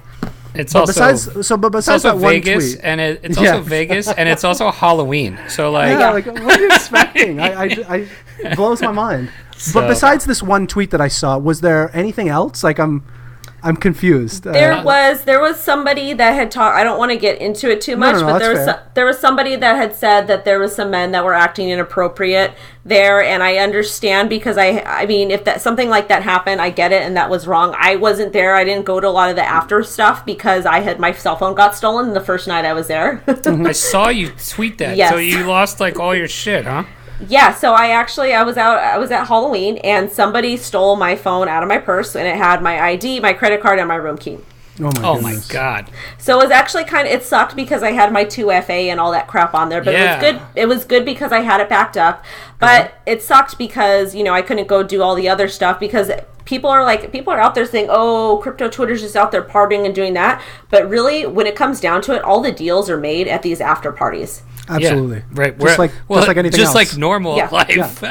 Speaker 1: It's besides
Speaker 3: that
Speaker 1: Vegas,
Speaker 3: one tweet,
Speaker 1: and it's also Vegas, and it's also Halloween. So like,
Speaker 3: what are you expecting? I it blows my mind. So, but besides this one tweet that I saw, was there anything else? Like, I'm confused.
Speaker 2: There was somebody that had talked. I don't want to get into it too much, but there was somebody that had said that there was some men that were acting inappropriate there, and I understand, because I mean, if that something like that happened, I get it, and that was wrong. I wasn't there. I didn't go to a lot of the after stuff because my cell phone got stolen the first night I was there.
Speaker 1: I saw you tweet that.
Speaker 2: Yes.
Speaker 1: So you lost like all your shit, huh?
Speaker 2: Yeah, so I was at Halloween, and somebody stole my phone out of my purse, and it had my ID, my credit card, and my room key.
Speaker 3: Oh
Speaker 1: my god.
Speaker 2: So it was actually it sucked because I had my 2FA and all that crap on there, but it was good because I had it backed up. But it sucked because, I couldn't go do all the other stuff because people are out there saying, oh, crypto Twitter's just out there partying and doing that. But really, when it comes down to it, all the deals are made at these after parties.
Speaker 3: Absolutely.
Speaker 1: Yeah, right.
Speaker 3: Just like anything else.
Speaker 1: Just like normal life.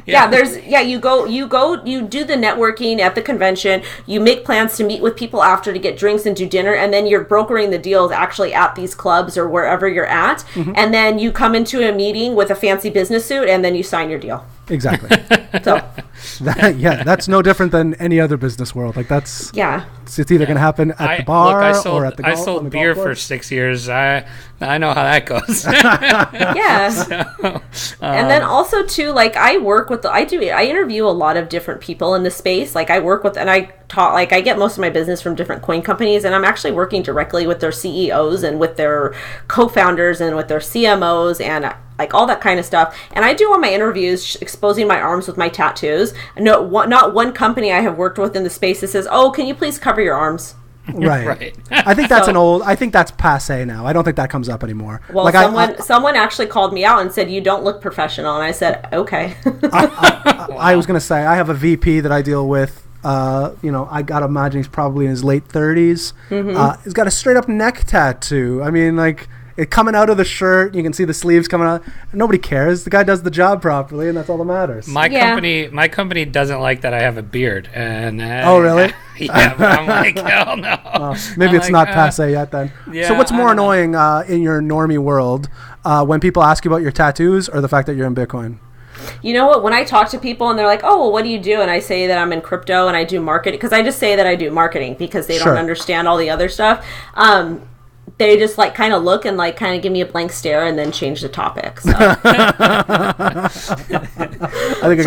Speaker 2: You go, you do the networking at the convention, you make plans to meet with people after to get drinks and do dinner, and then you're brokering the deals actually at these clubs or wherever you're at. And then you come into a meeting with a fancy business suit and then you sign your deal.
Speaker 3: Exactly.
Speaker 2: So
Speaker 3: that's no different than any other business world. Like it's either going to happen at the bar or at the golf.
Speaker 1: I sold beer for 6 years. I know how that goes.
Speaker 2: And then also too, like I interview a lot of different people in the space. Like I work with, and I get most of my business from different coin companies, and I'm actually working directly with their CEOs and with their co-founders and with their CMOs and like all that kind of stuff. And I do all my interviews exposing my arms with my tattoos. Not one company I have worked with in the space that says, oh, can you please cover your arms?
Speaker 3: Right. I think that's I think that's passe now. I don't think that comes up anymore.
Speaker 2: Well, someone actually called me out and said, you don't look professional. And I said, okay.
Speaker 3: I was going to say, I have a VP that I deal with. I gotta imagine he's probably in his late 30s. He's got a straight up neck tattoo. I mean, like, it coming out of the shirt, you can see the sleeves coming out. Nobody cares. The guy does the job properly, and that's all that matters.
Speaker 1: My company doesn't like that I have a beard. And
Speaker 3: oh, really?
Speaker 1: Yeah, but I'm like, hell no.
Speaker 3: Maybe it's not passe yet then. Yeah, so what's more annoying in your normie world, when people ask you about your tattoos or the fact that you're in Bitcoin?
Speaker 2: You know what? When I talk to people and they're like, oh, well, what do you do? And I say that I'm in crypto and I do marketing, because I just say that I do marketing because they don't understand all the other stuff. They just like kind of look and like kind of give me a blank stare and then change the topic. So.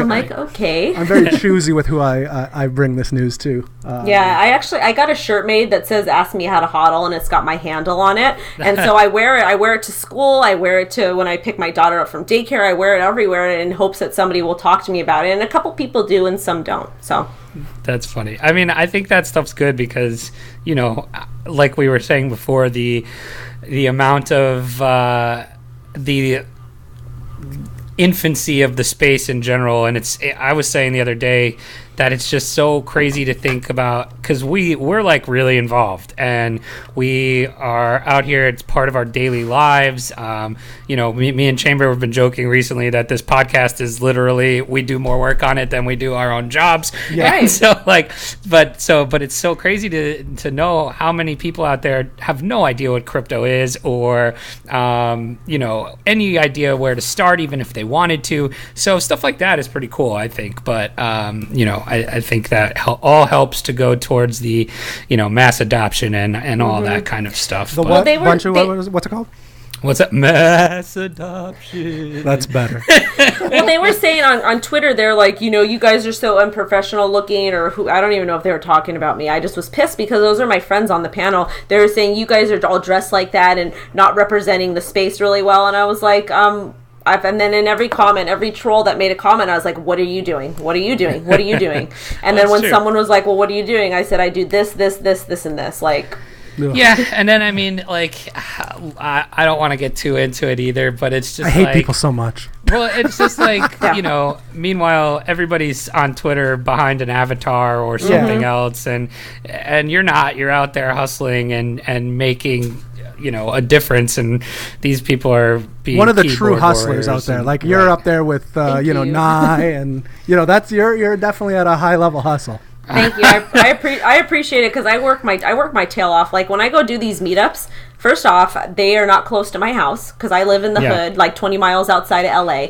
Speaker 2: I'm like, okay.
Speaker 3: I'm very choosy with who I bring this news to.
Speaker 2: I got a shirt made that says "Ask me how to hodl" and it's got my handle on it. And so I wear it. I wear it to school. I wear it to when I pick my daughter up from daycare. I wear it everywhere in hopes that somebody will talk to me about it. And a couple people do and some don't. So.
Speaker 1: That's funny. I mean, I think that stuff's good because, like we were saying before, the amount of the infancy of the space in general, and I was saying the other day that it's just so crazy to think about, because we're like really involved and we are out here. It's part of our daily lives. Me and Chamber have been joking recently that this podcast is literally, we do more work on it than we do our own jobs.
Speaker 2: Yeah.
Speaker 1: And so but it's so crazy to know how many people out there have no idea what crypto is or any idea where to start, even if they wanted to. So stuff like that is pretty cool, I think. But I think that all helps to go towards the mass adoption and all that kind of stuff.
Speaker 3: What's it called?
Speaker 1: What's that? Mass adoption.
Speaker 3: That's better.
Speaker 2: Well, they were saying on Twitter, they're like, you guys are so unprofessional looking, or I don't even know if they were talking about me. I just was pissed because those are my friends on the panel. They were saying you guys are all dressed like that and not representing the space really well. And I was like, and then in every comment, every troll that made a comment, I was like, what are you doing? What are you doing? What are you doing? And then when someone was like, well, what are you doing? I said, I do this, and this. Like,
Speaker 1: yeah, and then I mean, like, I don't want to get too into it either, but it's just
Speaker 3: I hate people so much.
Speaker 1: Well, it's just like, meanwhile, everybody's on Twitter behind an avatar or something else, and you're not. You're out there hustling and making a difference, and these people are being
Speaker 3: one of the true hustlers out there. Like you're up there with Nye, and that's you're definitely at a high level hustle.
Speaker 2: Thank you. I appreciate it because I work my tail off. Like when I go do these meetups, first off, they are not close to my house because I live in the hood, like 20 miles outside of LA.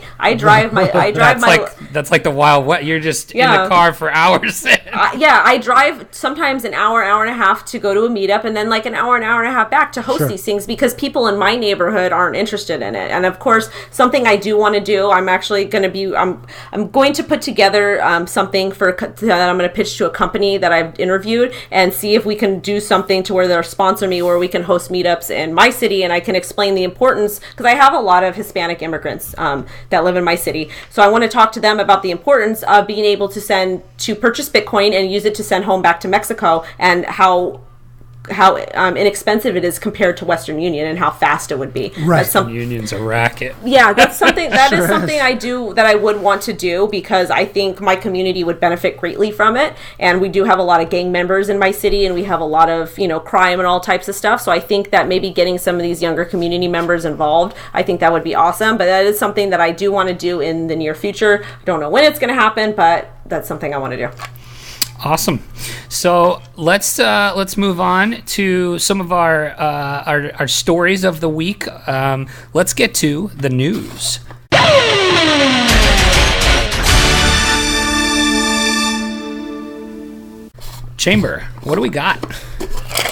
Speaker 1: That's like the Wild West. You're just in the car for hours.
Speaker 2: I drive sometimes an hour and a half to go to a meetup, and then like an hour and a half back to host these things because people in my neighborhood aren't interested in it. And of course, something I do want to do, I'm actually going to be, I'm going to put together something that I'm going to pitch to a company that I've interviewed and see if we can do something to where they'll sponsor me, where we can host meetups in my city, and I can explain the importance, because I have a lot of Hispanic immigrants that live in my city. So I want to talk to them about the importance of being able to purchase Bitcoin and use it to send home back to Mexico, and how inexpensive it is compared to Western Union and how fast it would be.
Speaker 3: Right.
Speaker 1: Western Union's a racket.
Speaker 2: Yeah, that's something that is something I would want to do, because I think my community would benefit greatly from it. And we do have a lot of gang members in my city, and we have a lot of, crime and all types of stuff. So I think that maybe getting some of these younger community members involved, I think that would be awesome. But that is something that I do want to do in the near future. I don't know when it's going to happen, but that's something I want to do.
Speaker 1: Awesome. So let's move on to some of our stories of the week. Let's get to the news. Chamber, what do we got?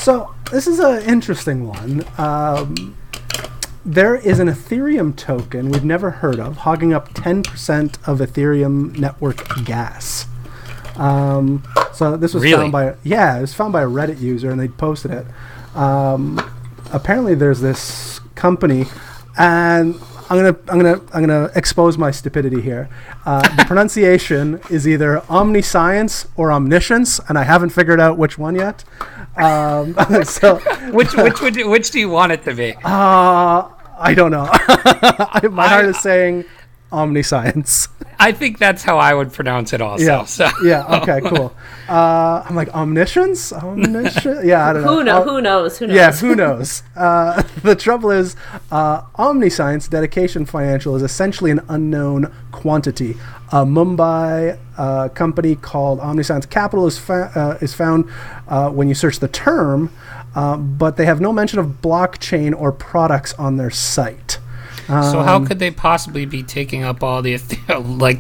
Speaker 3: So this is an interesting one. There is an Ethereum token we've never heard of hogging up 10% of Ethereum network gas. So this was found by a Reddit user, and they posted it. Apparently, there's this company, and I'm gonna expose my stupidity here. The pronunciation is either omniscience or omniscience, and I haven't figured out which one yet. So
Speaker 1: which do you want it to be?
Speaker 3: I don't know. My heart is saying omniscience.
Speaker 1: I think that's how I would pronounce it also.
Speaker 3: Yeah.
Speaker 1: So.
Speaker 3: Yeah. Okay. Cool. I'm like omniscience. Omniscience. Yeah. I don't know.
Speaker 2: Who knows?
Speaker 3: Yeah. Who knows? The trouble is, Omniscience Dedication Financial is essentially an unknown quantity. A Mumbai company called Omniscience Capital is found when you search the term, but they have no mention of blockchain or products on their site.
Speaker 1: So how could they possibly be taking up all the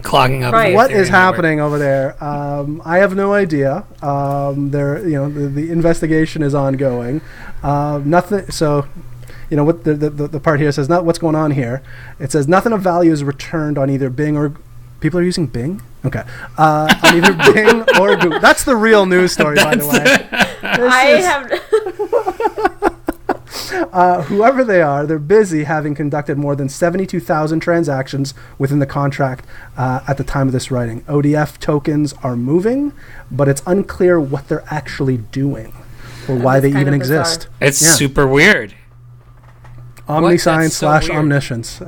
Speaker 1: clogging up?
Speaker 2: Right.
Speaker 3: What is happening over there? I have no idea. The investigation is ongoing. Nothing. So, what the part here says, not what's going on here. It says nothing of value is returned on either Bing or. People are using Bing? Okay. On either Bing or Google. That's the real news story, by the way. Whoever they are, they're busy, having conducted more than 72,000 transactions within the contract at the time of this writing. ODF tokens are moving, but it's unclear what they're actually doing or why they even exist.
Speaker 1: It's super weird.
Speaker 3: Omniscience / omniscience.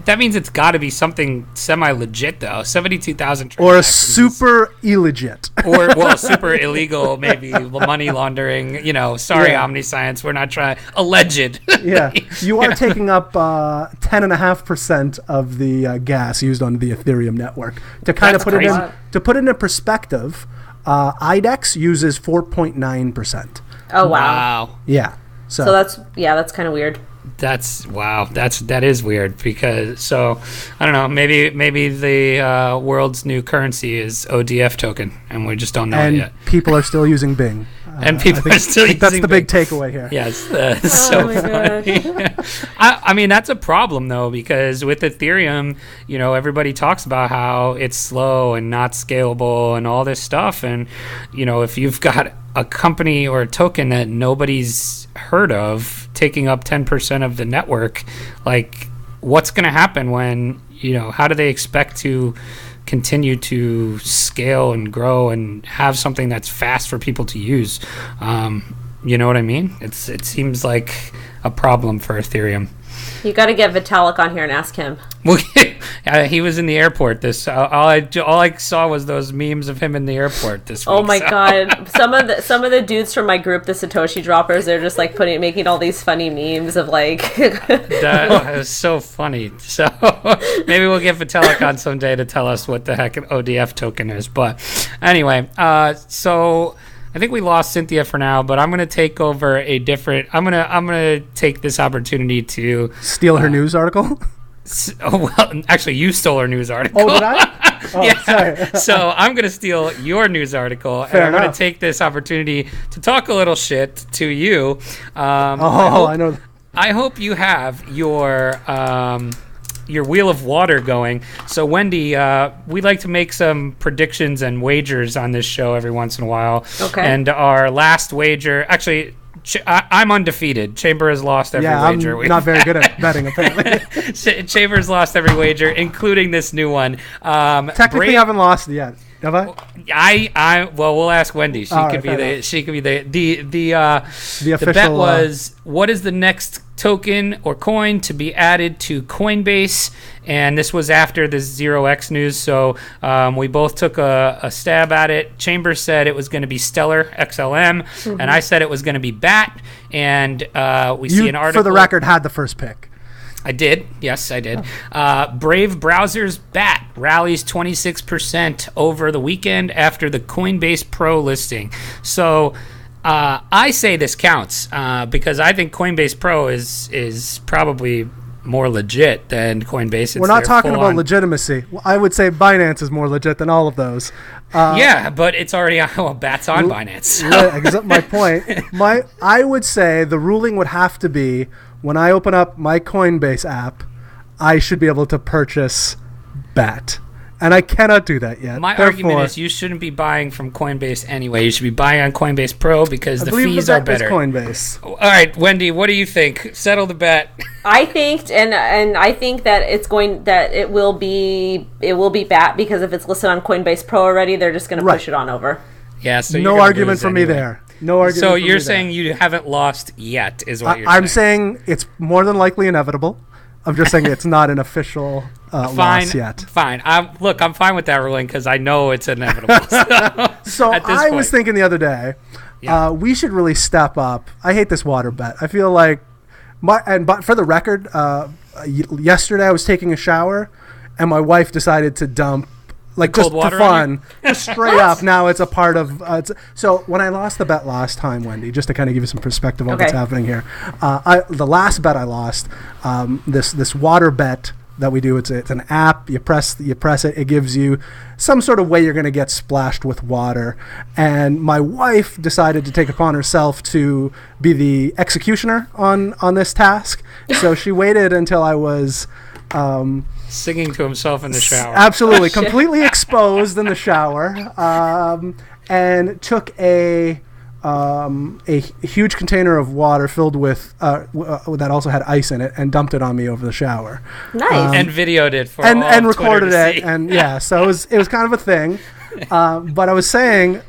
Speaker 1: That means it's got to be something semi-legit, though. 72,000
Speaker 3: or a super illegit.
Speaker 1: Or super illegal, maybe money laundering. Omniscience, we're not trying. Alleged.
Speaker 3: Yeah. You are taking up 10.5% of the gas used on the Ethereum network. To kind of put it in perspective, IDEX uses 4.9%.
Speaker 2: Oh, wow.
Speaker 3: Yeah. So
Speaker 2: that's kind of weird.
Speaker 1: That is weird, because I don't know, maybe the world's new currency is ODF token, and we just don't know it yet.
Speaker 3: People are still using Bing.
Speaker 1: And people are still using
Speaker 3: that's the big
Speaker 1: Bing.
Speaker 3: takeaway here.
Speaker 1: Yes, so funny. I mean, that's a problem, though, because with Ethereum, everybody talks about how it's slow and not scalable and all this stuff. And, if you've got a company or a token that nobody's heard of taking up 10% of the network, what's going to happen when, how do they expect to continue to scale and grow and have something that's fast for people to use? You know what I mean? It seems like a problem for Ethereum.
Speaker 2: You got to get Vitalik on here and ask him.
Speaker 1: Well, he was in the airport. All I saw was those memes of him in the airport this week.
Speaker 2: Oh my god! Some of the dudes from my group, the Satoshi Droppers, they're just making all these funny memes of
Speaker 1: That was so funny. So maybe we'll get Vitalik on someday to tell us what the heck an ODF token is. But anyway, so I think we lost Cynthia for now, but I'm going to take over I'm going to take this opportunity to
Speaker 3: steal her news article.
Speaker 1: Actually, you stole her news article.
Speaker 3: Oh, did I? Oh, yeah. Sorry.
Speaker 1: So I'm going to steal your news article, and I'm going to take this opportunity to talk a little shit to you.
Speaker 3: I know.
Speaker 1: I hope you have your wheel of water going. So, Wendy, we like to make some predictions and wagers on this show every once in a while.
Speaker 2: Okay.
Speaker 1: And our last wager, actually, I'm undefeated. Chamber has lost every wager.
Speaker 3: I'm not very good at betting, apparently.
Speaker 1: Chamber's lost every wager, including this new one.
Speaker 3: Technically, I haven't lost yet. Have I?
Speaker 1: Well, we'll ask Wendy. She could be the
Speaker 3: official.
Speaker 1: The bet was, what is the next token or coin to be added to Coinbase? And this was after the 0x news, so we both took a stab at it. Chambers said it was going to be Stellar XLM, and I said it was going to be BAT. And see an article.
Speaker 3: For the record, had the first pick.
Speaker 1: I did. Yes, I did. Brave Browser's BAT rallies 26% over the weekend after the Coinbase Pro listing. So I say this counts because I think Coinbase Pro is probably more legit than Coinbase.
Speaker 3: We're not talking about legitimacy. I would say Binance is more legit than all of those.
Speaker 1: Yeah, but it's already BAT's on Binance.
Speaker 3: So. My point. I would say the ruling would have to be, when I open up my Coinbase app, I should be able to purchase BAT. And I cannot do that yet.
Speaker 1: My argument is you shouldn't be buying from Coinbase anyway. You should be buying on Coinbase Pro because the fees are better.
Speaker 3: Coinbase.
Speaker 1: All right, Wendy, what do you think? Settle the bet.
Speaker 2: I think, and I think that it will be BAT, because if it's listed on Coinbase Pro already, they're just going to push it on over.
Speaker 1: Yeah. So
Speaker 3: no argument for me there. No argument.
Speaker 1: So you're saying you haven't lost yet, is what you're saying?
Speaker 3: I'm saying it's more than likely inevitable. I'm just saying it's not an official loss yet.
Speaker 1: Fine. I'm fine with that ruling because I know it's inevitable.
Speaker 3: So I was thinking the other day, we should really step up. I hate this water bet. I feel like, but for the record, yesterday I was taking a shower, and my wife decided to dump, like, just for fun, straight up. Now it's a part of. So when I lost the bet last time, Wendy, just to kind of give you some perspective on what's happening here, the last bet I lost, this water bet that we do, it's an app. You press it, it gives you some sort of way you're going to get splashed with water. And my wife decided to take upon herself to be the executioner on this task. So she waited until I was.
Speaker 1: Singing to himself in the shower.
Speaker 3: Absolutely. Completely exposed in the shower. And took a huge container of water filled with that also had ice in it, and dumped it on me over the shower.
Speaker 2: Nice.
Speaker 1: And videoed it for
Speaker 3: and recorded it. And so it was kind of a thing. But I was saying,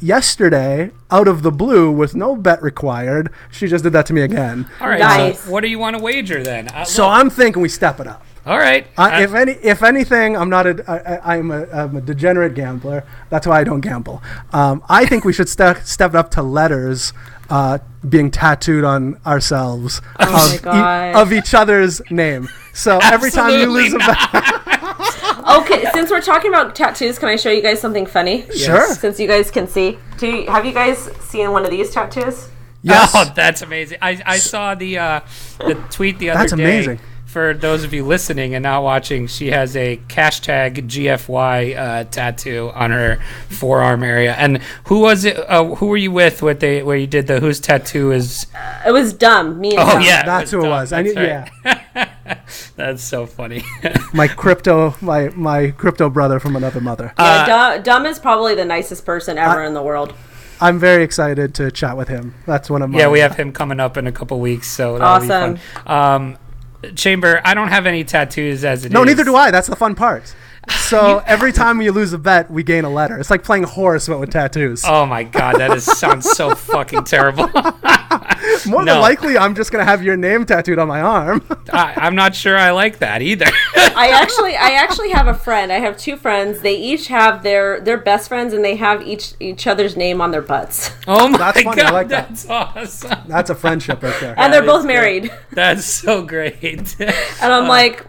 Speaker 3: yesterday, out of the blue, with no bet required, she just did that to me again.
Speaker 1: All right.
Speaker 2: Nice.
Speaker 1: So what do you want to wager then?
Speaker 3: I'm thinking we step it up.
Speaker 1: All right.
Speaker 3: If anything, I'm a degenerate gambler. That's why I don't gamble. I think we should step it up to letters being tattooed on ourselves of each other's name. So every time you lose a bet.
Speaker 2: Okay, since we're talking about tattoos, can I show you guys something funny?
Speaker 3: Sure.
Speaker 2: Since you guys can see. Have you guys seen one of these tattoos?
Speaker 3: Yes.
Speaker 1: Oh, that's amazing. I saw the tweet the other day.
Speaker 3: That's amazing.
Speaker 1: For those of you listening and not watching, she has a hashtag GFY tattoo on her forearm area. And who was it? Who were you with? Where you did the whose tattoo is?
Speaker 2: It was Dumb. Me and Dumb.
Speaker 1: Yeah,
Speaker 3: that's who it was.
Speaker 1: Right. That's so funny.
Speaker 3: my crypto brother from another mother.
Speaker 2: Dumb is probably the nicest person ever in the world.
Speaker 3: I'm very excited to chat with him. That's one of my.
Speaker 1: Yeah, we have him coming up in a couple weeks, so that'll be fun. Chamber, I don't have any tattoos as it is.
Speaker 3: No, neither do I. That's the fun part. So every time you lose a bet, we gain a letter. It's like playing horse, but with tattoos.
Speaker 1: Oh my god, that sounds so fucking terrible.
Speaker 3: More than likely, I'm just gonna have your name tattooed on my arm.
Speaker 1: I'm not sure I like that either.
Speaker 2: I actually have a friend. I have two friends. They each have their best friends, and they have each other's name on their butts.
Speaker 1: Oh my
Speaker 3: That's funny.
Speaker 1: god,
Speaker 3: I like that.
Speaker 1: that's awesome.
Speaker 3: That's a friendship right there.
Speaker 2: And they're both married.
Speaker 1: That's so great.
Speaker 2: And I'm like,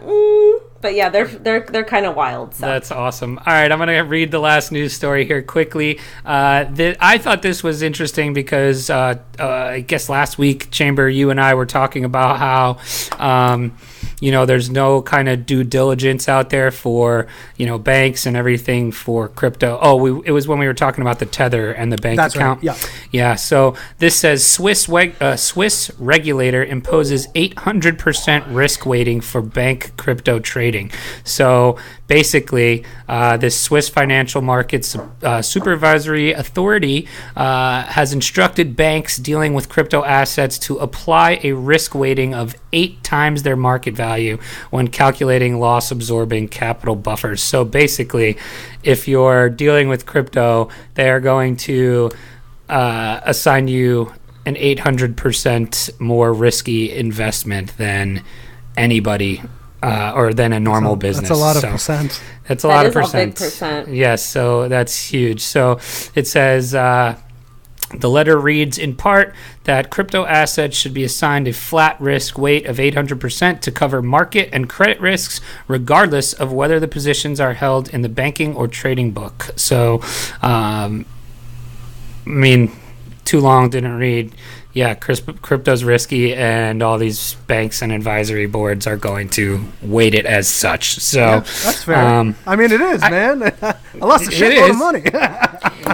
Speaker 2: but yeah, they're kind of wild. So.
Speaker 1: That's awesome. All right, I'm gonna read the last news story here quickly. I thought this was interesting because I guess last week, Chamber, you and I were talking about how there's no kind of due diligence out there for banks and everything for crypto. It was when we were talking about the Tether and the bank account.
Speaker 3: Right.
Speaker 1: Yeah, so this says Swiss regulator imposes 800% risk weighting for bank crypto trading. So basically, this Swiss Financial Markets Supervisory Authority has instructed banks dealing with crypto assets to apply a risk weighting of 8 times their market value when calculating loss-absorbing capital buffers. So basically, if you're dealing with crypto, they are going to assign you an 800% more risky investment than anybody or than a normal business.
Speaker 3: That's a lot of percent.
Speaker 1: That's a lot of
Speaker 2: percent.
Speaker 1: percent.
Speaker 2: That is a big percent.
Speaker 1: Yes, so that's huge. So it says the letter reads in part that crypto assets should be assigned a flat risk weight of 800% to cover market and credit risks, regardless of whether the positions are held in the banking or trading book. So, too long, didn't read. Yeah, crypto's risky, and all these banks and advisory boards are going to weight it as such. So
Speaker 3: Yeah, that's fair. It is, man. I lost a shitload of money.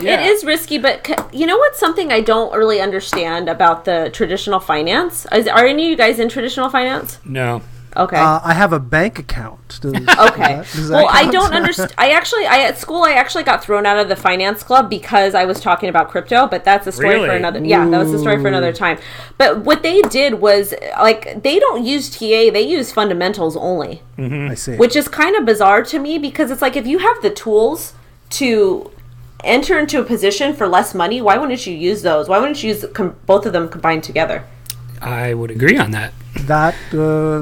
Speaker 2: It is risky, but you know what's something I don't really understand about the traditional finance? Are any of you guys in traditional finance?
Speaker 1: No.
Speaker 2: Okay.
Speaker 3: I have a bank account.
Speaker 2: Okay.
Speaker 3: Does that
Speaker 2: I
Speaker 3: count?
Speaker 2: don't understand. At school I actually got thrown out of the finance club because I was talking about crypto, but that's a story for another. Yeah, that was a story for another time. But what they did was they don't use TA, they use fundamentals only.
Speaker 1: Mm-hmm.
Speaker 3: I see.
Speaker 2: Which is kind of bizarre to me because it's like if you have the tools to enter into a position for less money, why wouldn't you use those? Why wouldn't you use both of them combined together?
Speaker 1: I would agree on that.
Speaker 3: That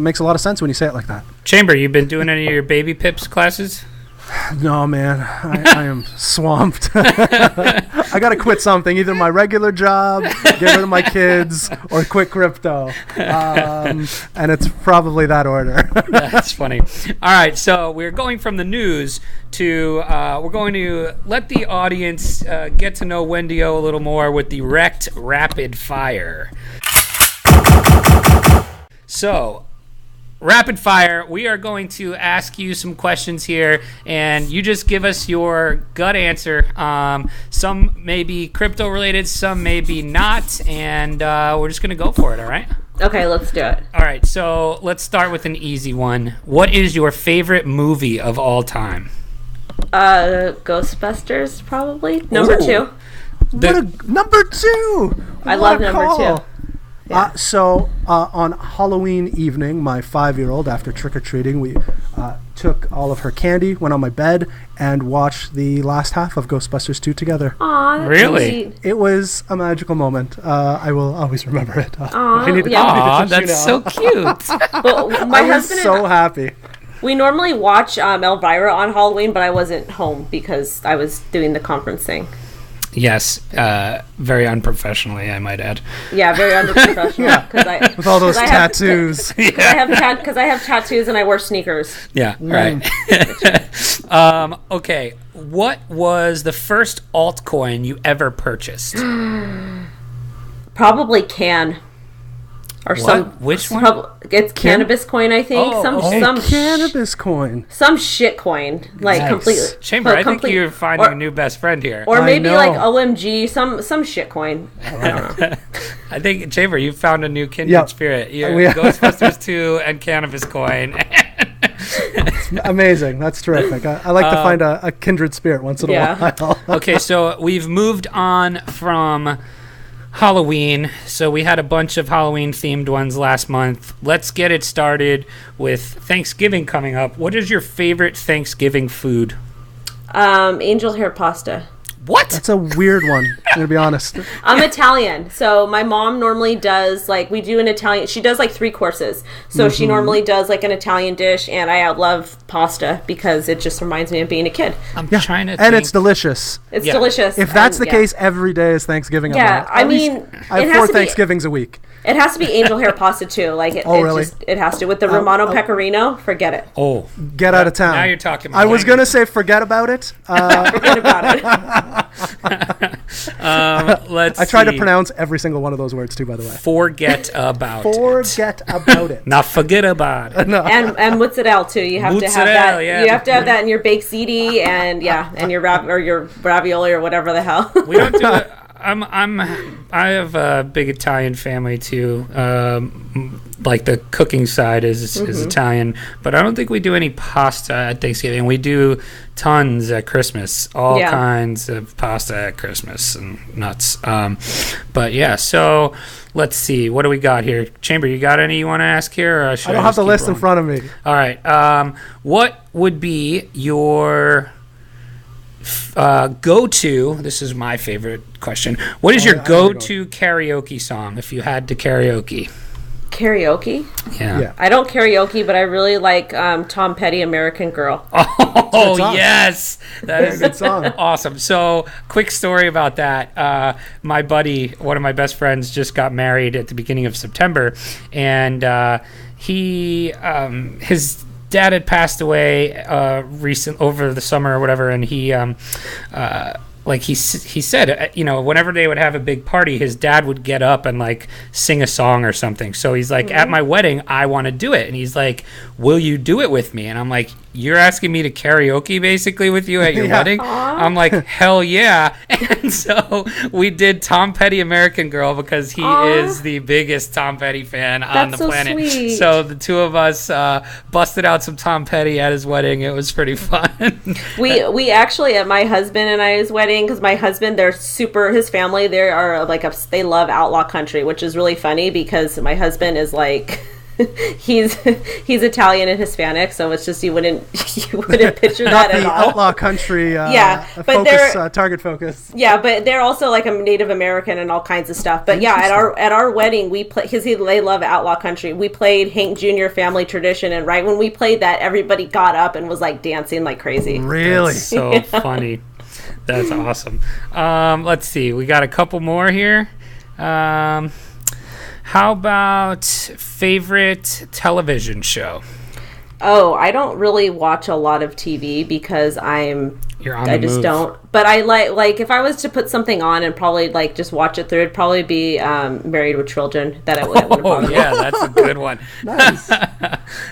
Speaker 3: makes a lot of sense when you say it like that.
Speaker 1: Chamber, you been doing any of your baby pips classes?
Speaker 3: No, man. I am swamped. I got to quit something. Either my regular job, get rid of my kids, or quit crypto. And it's probably that order.
Speaker 1: That's funny. All right, so we're going from the news to we're going to let the audience get to know Wendy O a little more with the REKT Rapid Fire. So, rapid fire, we are going to ask you some questions here, and you just give us your gut answer. Some may be crypto related, some may be not, and we're just going to go for it, all right?
Speaker 2: Okay, let's do it.
Speaker 1: All right, so let's start with an easy one. What is your favorite movie of all time?
Speaker 2: Ghostbusters, probably. Number 2.
Speaker 3: Number 2!
Speaker 2: I love number 2. Yeah.
Speaker 3: On Halloween evening, my 5-year-old, after trick-or-treating, we took all of her candy, went on my bed, and watched the last half of Ghostbusters 2 together.
Speaker 2: Aw, that's
Speaker 1: really?
Speaker 2: sweet.
Speaker 3: It was a magical moment. I will always remember it.
Speaker 1: Aw, that's so cute.
Speaker 2: But my
Speaker 3: I was
Speaker 2: husband
Speaker 3: so happy.
Speaker 2: we normally watch Elvira on Halloween, but I wasn't home because I was doing the conference thing.
Speaker 1: Yes, very unprofessionally, I might add.
Speaker 2: Yeah, very unprofessional.
Speaker 3: With all those tattoos.
Speaker 2: Because I have tattoos and I wear sneakers.
Speaker 1: Yeah, right. Okay, what was the first altcoin you ever purchased?
Speaker 2: Probably Can. Or
Speaker 1: Which one?
Speaker 2: It's Cannabis Coin, I think. Some
Speaker 3: Cannabis Coin.
Speaker 2: Some shit coin, completely.
Speaker 1: Chamber, I think you're finding a new best friend here.
Speaker 2: Or maybe like OMG, some shit coin. I don't know.
Speaker 1: I think Chamber, you found a new kindred spirit. You're Ghostbusters 2 and Cannabis Coin.
Speaker 3: Amazing. That's terrific. I like to find a kindred spirit once in a while.
Speaker 1: Okay, so we've moved on from Halloween. So we had a bunch of Halloween themed ones last month. Let's get it started with Thanksgiving coming up. What is your favorite Thanksgiving food?
Speaker 2: Angel hair pasta.
Speaker 1: What?
Speaker 3: That's a weird one, I'm going to be honest.
Speaker 2: I'm Italian, so my mom normally does, we do an Italian, she does 3 courses. So she normally does an Italian dish, and I love pasta because it just reminds me of being a kid.
Speaker 1: I'm trying to think.
Speaker 3: And it's delicious.
Speaker 2: It's delicious.
Speaker 3: If that's the case, every day is Thanksgiving.
Speaker 2: Yeah, I
Speaker 3: have 4 Thanksgivings a week.
Speaker 2: It has to be angel hair pasta too.
Speaker 3: Really?
Speaker 2: It has to. With the Romano Pecorino, forget it.
Speaker 1: Oh.
Speaker 3: Get out of town.
Speaker 1: Now you're talking.
Speaker 3: I was going to say forget about it.
Speaker 2: Forget about it.
Speaker 3: I try to pronounce every single one of those words too, by the way.
Speaker 1: Forget about
Speaker 3: Forget about it.
Speaker 1: Not forget about it.
Speaker 3: No.
Speaker 2: And mozzarella too. You have to have that.
Speaker 1: Yeah.
Speaker 2: You have to have that in your baked ziti and your ravioli or whatever the hell.
Speaker 1: We don't do it. I have a big Italian family too. Like the cooking side is Italian, but I don't think we do any pasta at Thanksgiving. We do tons at Christmas, all kinds of pasta at Christmas and nuts. But yeah, so let's see, what do we got here? Chamber, you got any you want to ask here? Or
Speaker 3: I don't have the list in front of me.
Speaker 1: All right. What would be your go-to? This is my favorite question. What is your go-to karaoke song if you had to karaoke?
Speaker 2: Karaoke?
Speaker 1: Yeah.
Speaker 2: I don't karaoke, but I really like Tom Petty, American Girl.
Speaker 1: Oh, yes. That is
Speaker 3: a good song.
Speaker 1: Awesome. So, quick story about that. My buddy, one of my best friends, just got married at the beginning of September, and his dad had passed away over the summer or whatever, and he said, whenever they would have a big party, his dad would get up and like sing a song or something. So he's like, at my wedding, I want to do it. And he's like, will you do it with me? And I'm like, you're asking me to karaoke basically with you at your wedding? Aww. I'm like, hell yeah. And so we did Tom Petty, American Girl, because he is the biggest Tom Petty fan on the planet.
Speaker 2: Sweet.
Speaker 1: So the two of us busted out some Tom Petty at his wedding. It was pretty fun.
Speaker 2: We actually, at my husband and I's wedding, because my husband, his family, they love outlaw country, which is really funny because my husband is like, he's Italian and Hispanic, so it's just you wouldn't picture that at all.
Speaker 3: Outlaw country, target focus.
Speaker 2: Yeah, but they're also like a Native American and all kinds of stuff. But yeah, at our wedding we play because they love outlaw country. We played Hank Jr. Family Tradition, and right when we played that, everybody got up and was like dancing like crazy.
Speaker 3: Really,
Speaker 1: that's so funny. That's awesome. Let's see, we got a couple more here. How about favorite television show?
Speaker 2: Oh, I don't really watch a lot of TV because I just don't. But I like if I was to put something on and probably like just watch it through, it'd probably be Married with Children.
Speaker 1: That's a good one.
Speaker 3: Nice.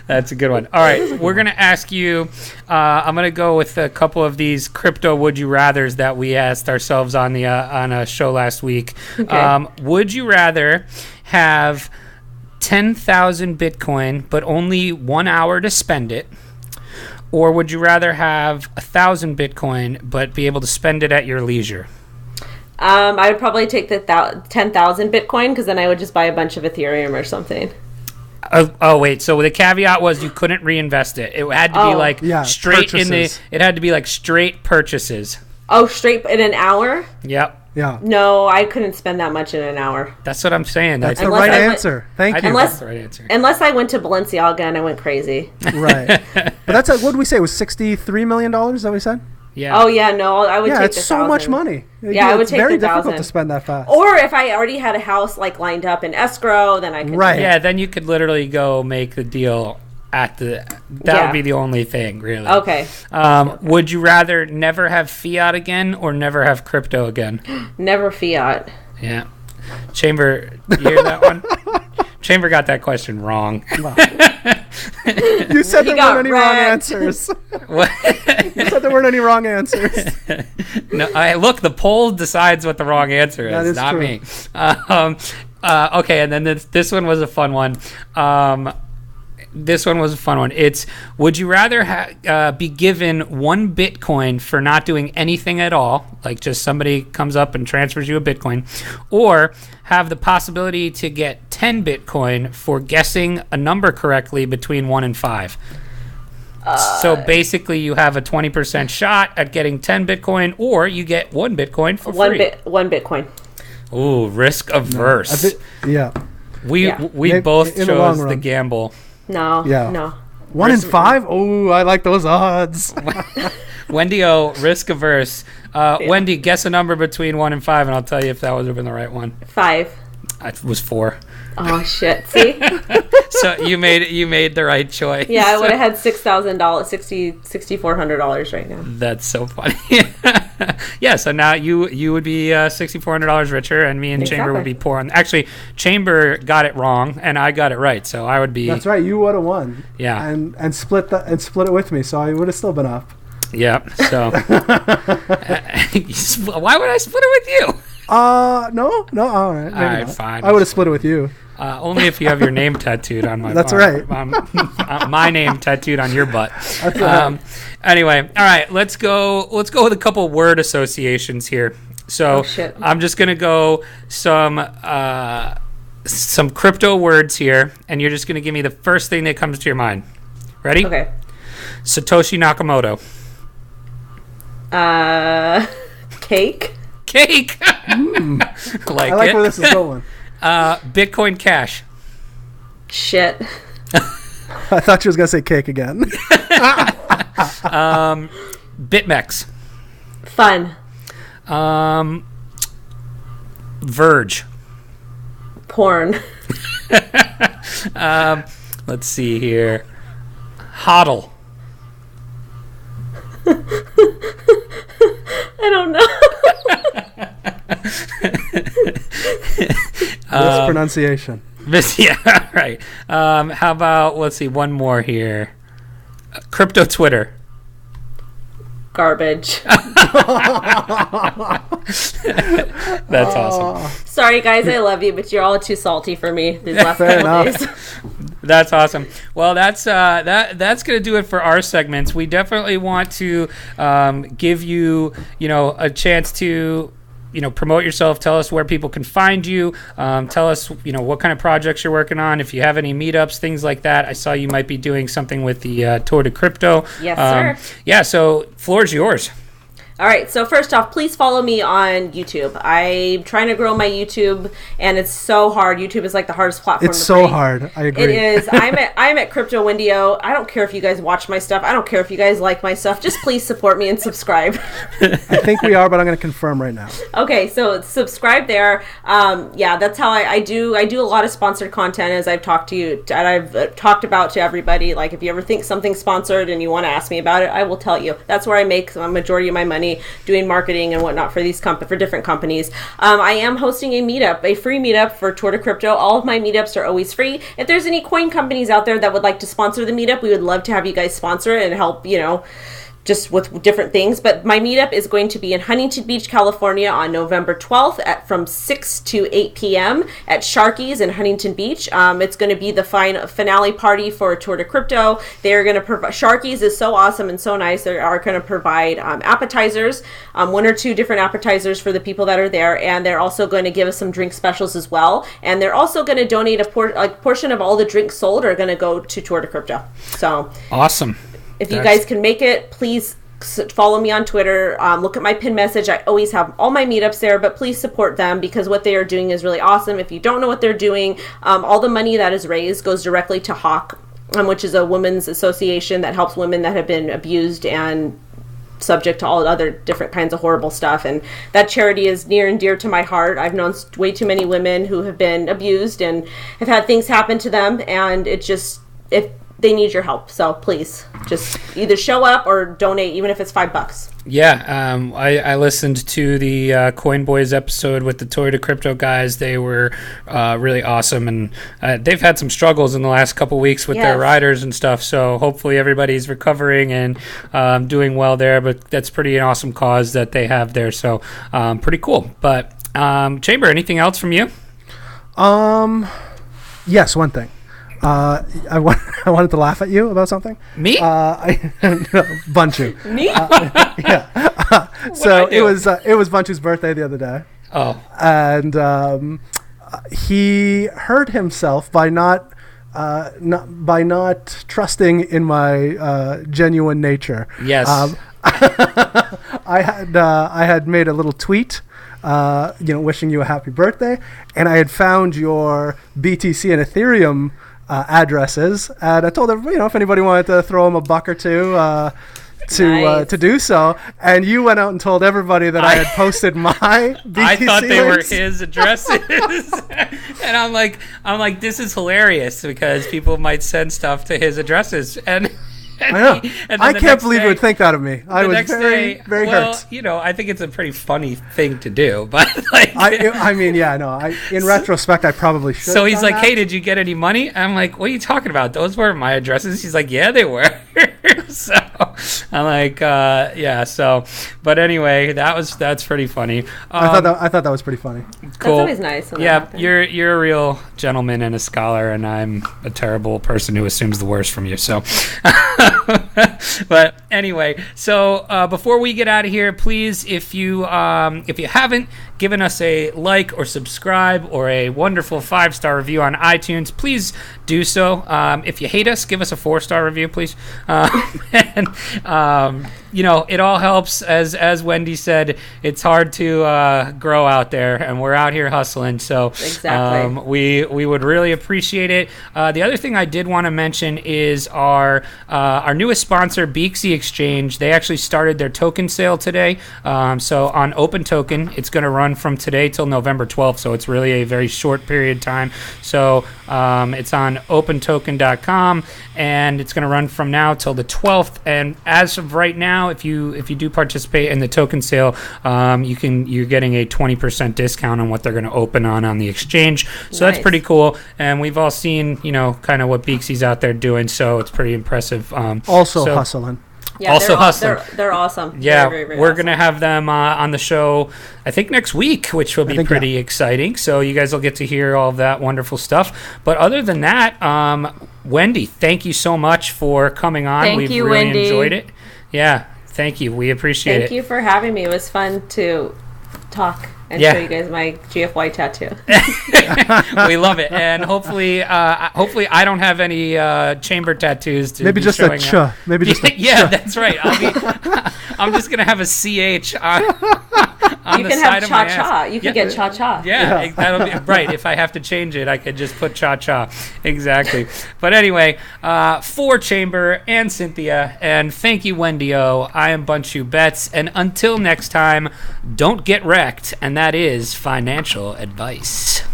Speaker 1: That's a good one. All right, we're gonna ask you. I'm gonna go with a couple of these crypto would you rather's that we asked ourselves on a show last week.
Speaker 2: Okay.
Speaker 1: Would you rather have 10,000 Bitcoin but only 1 hour to spend it, or would you rather have 1,000 Bitcoin but be able to spend it at your leisure?
Speaker 2: I would probably take the 10,000 Bitcoin because then I would just buy a bunch of Ethereum or something.
Speaker 1: Oh wait, so the caveat was you couldn't reinvest it. It had to be straight purchases. It had to be like straight purchases.
Speaker 2: Oh, straight in an hour?
Speaker 1: Yep.
Speaker 3: Yeah.
Speaker 2: No, I couldn't spend that much in an hour.
Speaker 1: That's what I'm saying.
Speaker 3: That's the right answer. Thank you.
Speaker 1: That's the right answer.
Speaker 2: Unless I went to Balenciaga and I went crazy.
Speaker 3: Right. But that's what did we say? It was $63 million? Is that what we said?
Speaker 2: Yeah. Oh yeah, no, I would take the 1,000. Yeah, it's so
Speaker 3: much money.
Speaker 2: I would take the 1,000.
Speaker 3: It's very difficult to spend that fast.
Speaker 2: Or if I already had a house like lined up in escrow, then I could.
Speaker 3: Right.
Speaker 1: Yeah, then you could literally go make the deal would be the only thing, really.
Speaker 2: Okay.
Speaker 1: Would you rather never have fiat again or never have crypto again?
Speaker 2: Never fiat.
Speaker 1: Yeah. Chamber, you hear that one? Chamber got that question wrong.
Speaker 3: Wow. You said there weren't any wrong answers.
Speaker 1: What?
Speaker 3: You said there weren't any wrong answers.
Speaker 1: No, look, the poll decides what the wrong answer is,
Speaker 3: that is
Speaker 1: not
Speaker 3: true.
Speaker 1: Me. Okay, and then this one was a fun one. This one was a fun one. It's, would you rather be given 1 Bitcoin for not doing anything at all, like just somebody comes up and transfers you a Bitcoin, or have the possibility to get 10 Bitcoin for guessing a number correctly between 1 and 5? So basically you have a 20% shot at getting 10 Bitcoin, or you get 1 Bitcoin for free.
Speaker 2: 1 Bitcoin.
Speaker 1: Ooh, risk averse.
Speaker 3: Yeah.
Speaker 1: We both chose the gamble.
Speaker 2: No.
Speaker 3: Yeah.
Speaker 2: No.
Speaker 3: 1 in 5? Oh, I like those odds.
Speaker 1: Wendy O, risk averse. Wendy, guess a number between 1 and 5, and I'll tell you if that would have been the right one.
Speaker 2: 5.
Speaker 1: It was 4.
Speaker 2: Oh shit! See.
Speaker 1: So you made the right choice.
Speaker 2: Yeah, I would have had $6,000, $6,400 right now.
Speaker 1: That's so funny. Yeah, so now you would be $6,400 richer, and me and Chamber would be poor. Actually, Chamber got it wrong, and I got it right, so I would be.
Speaker 3: That's right. You would have won.
Speaker 1: Yeah,
Speaker 3: and split it with me, so I would have still been up.
Speaker 1: Yeah. So why would I split it with you?
Speaker 3: No, all right.
Speaker 1: All right, fine.
Speaker 3: I would have split it with you.
Speaker 1: Only if you have your name tattooed on my.
Speaker 3: That's right.
Speaker 1: My name tattooed on your butt.
Speaker 3: That's right.
Speaker 1: Anyway, all right. Let's go with a couple word associations here. So I'm just gonna go some crypto words here, and you're just gonna give me the first thing that comes to your mind. Ready?
Speaker 2: Okay.
Speaker 1: Satoshi Nakamoto.
Speaker 2: Cake.
Speaker 1: Cake.
Speaker 3: I like where this is going.
Speaker 1: Bitcoin Cash.
Speaker 2: Shit.
Speaker 3: I thought you was gonna say cake again.
Speaker 1: BitMEX.
Speaker 2: Fun.
Speaker 1: Verge.
Speaker 2: Porn.
Speaker 1: Let's see here. HODL.
Speaker 2: I don't know.
Speaker 3: Mispronunciation.
Speaker 1: Yeah, right. How about, let's see, one more here. Crypto Twitter.
Speaker 2: Garbage.
Speaker 1: That's awesome.
Speaker 2: Sorry, guys, I love you, but you're all too salty for me these last couple days.
Speaker 1: That's awesome. Well, that's going to do it for our segments. We definitely want to give you, a chance to, promote yourself. Tell us where people can find you. Tell us, what kind of projects you're working on. If you have any meetups, things like that. I saw you might be doing something with the Tour de Crypto.
Speaker 2: Yes, sir.
Speaker 1: Yeah, so floor's yours.
Speaker 2: All right, so first off, please follow me on YouTube. I'm trying to grow my YouTube, and it's so hard. YouTube is like the hardest platform.
Speaker 3: It's so hard. I agree.
Speaker 2: It is. I'm at Crypto Wendy O. I don't care if you guys watch my stuff. I don't care if you guys like my stuff. Just please support me and subscribe.
Speaker 3: I think we are, but I'm going to confirm right now.
Speaker 2: Okay, so subscribe there. Yeah, that's how I do. I do a lot of sponsored content, as I've talked to you, and I've talked about to everybody. Like, if you ever think something's sponsored and you want to ask me about it, I will tell you. That's where I make a majority of my money, doing marketing and whatnot for for different companies. I am hosting a free meetup for Tour de Crypto. All of my meetups are always free. If there's any coin companies out there that would like to sponsor the meetup, we would love to have you guys sponsor it and help, just with different things. But my meetup is going to be in Huntington Beach, California on November 12th from 6 to 8 p.m. at Sharky's in Huntington Beach. It's going to be the finale party for Tour de Crypto. They're going to provide, Sharky's is so awesome and so nice. They are going to provide appetizers, 1 or 2 different appetizers for the people that are there. And they're also going to give us some drink specials as well. And they're also going to donate a portion of all the drinks sold are going to go to Tour de Crypto. So
Speaker 1: awesome.
Speaker 2: If you guys can make it, please follow me on Twitter. Look at my pinned message. I always have all my meetups there, but please support them because what they are doing is really awesome. If you don't know what they're doing, all the money that is raised goes directly to HAWK, which is a women's association that helps women that have been abused and subject to all other different kinds of horrible stuff. And that charity is near and dear to my heart. I've known way too many women who have been abused and have had things happen to them, and they need your help. So please just either show up or donate, even if it's $5.
Speaker 1: Yeah, I listened to the Coin Boys episode with the Tour de Crypto guys. They were really awesome, and they've had some struggles in the last couple weeks with their riders and stuff. So hopefully everybody's recovering and doing well there. But that's pretty an awesome cause that they have there. So pretty cool. But Chamber, anything else from you?
Speaker 3: Yes, one thing. I wanted to laugh at you about something.
Speaker 1: Me?
Speaker 3: Bunchu.
Speaker 2: Me?
Speaker 3: Yeah. So it was Bunchu's birthday the other day.
Speaker 1: Oh.
Speaker 3: And he hurt himself by not trusting in my genuine nature.
Speaker 1: Yes.
Speaker 3: I had made a little tweet, wishing you a happy birthday, and I had found your BTC and Ethereum addresses, and I told everybody, if anybody wanted to throw him a buck or two to do so, and you went out and told everybody that I had posted my BTC
Speaker 1: I thought they
Speaker 3: links.
Speaker 1: were his addresses. And I'm like, this is hilarious because people might send stuff to his addresses, and
Speaker 3: I know. I can't believe you would think that of me. I was very hurt.
Speaker 1: I think it's a pretty funny thing to do, but in retrospect, I probably should. So he's like, "Hey, did you get any money?" I'm like, "What are you talking about? Those weren't my addresses." He's like, "Yeah, they were." So I'm like, yeah. So, but anyway, that's pretty funny.
Speaker 3: I thought that was pretty funny.
Speaker 1: Cool.
Speaker 2: That's always nice.
Speaker 1: Yeah, you're a real gentleman and a scholar, and I'm a terrible person who assumes the worst from you. So, but anyway, so before we get out of here, please, if you haven't given us a like or subscribe or a wonderful 5-star review on iTunes, please do so. If you hate us, give us a 4-star review, please. And it all helps. As Wendy said, it's hard to grow out there, and we're out here hustling. So
Speaker 2: exactly.
Speaker 1: We would really appreciate it. The other thing I did want to mention is our newest sponsor, Beaksy Exchange. They actually started their token sale today. So on Open Token, it's going to run from today till November 12th. So it's really a very short period of time. So it's on opentoken.com, and it's going to run from now till the 12th. And as of right now, if you do participate in the token sale, you're getting a 20% discount on what they're going to open on the exchange. So That's pretty cool. And we've all seen, kind of what Beaksy's out there doing. So it's pretty impressive.
Speaker 3: Hustling.
Speaker 2: Yeah,
Speaker 1: also hustling.
Speaker 2: They're awesome.
Speaker 1: Yeah,
Speaker 2: very, very
Speaker 1: we're
Speaker 2: awesome.
Speaker 1: going to have them on the show, I think, next week, which will be pretty exciting. So you guys will get to hear all of that wonderful stuff. But other than that, Wendy, thank you so much for coming on. We've really
Speaker 2: Wendy.
Speaker 1: enjoyed it. Yeah, thank you. We appreciate it.
Speaker 2: Thank you for having me. It was fun to talk and show you guys my GFY tattoo.
Speaker 1: We love it, and hopefully I don't have any chamber tattoos to
Speaker 3: maybe
Speaker 1: be
Speaker 3: just
Speaker 1: showing
Speaker 3: a ch.
Speaker 1: up.
Speaker 3: Maybe just a
Speaker 1: yeah,
Speaker 3: ch.
Speaker 1: that's right. I'm just gonna have a CH on
Speaker 2: you
Speaker 1: the
Speaker 2: can
Speaker 1: side
Speaker 2: have
Speaker 1: of my
Speaker 2: cha-cha.
Speaker 1: ass.
Speaker 2: You can get cha-cha.
Speaker 1: Yeah, that'll be right. If I have to change it, I could just put cha-cha. Exactly. But anyway, for Chamber and Cynthia, and thank you, Wendy O. I am Bunchu Betts, and until next time, don't get wrecked, and that is financial advice.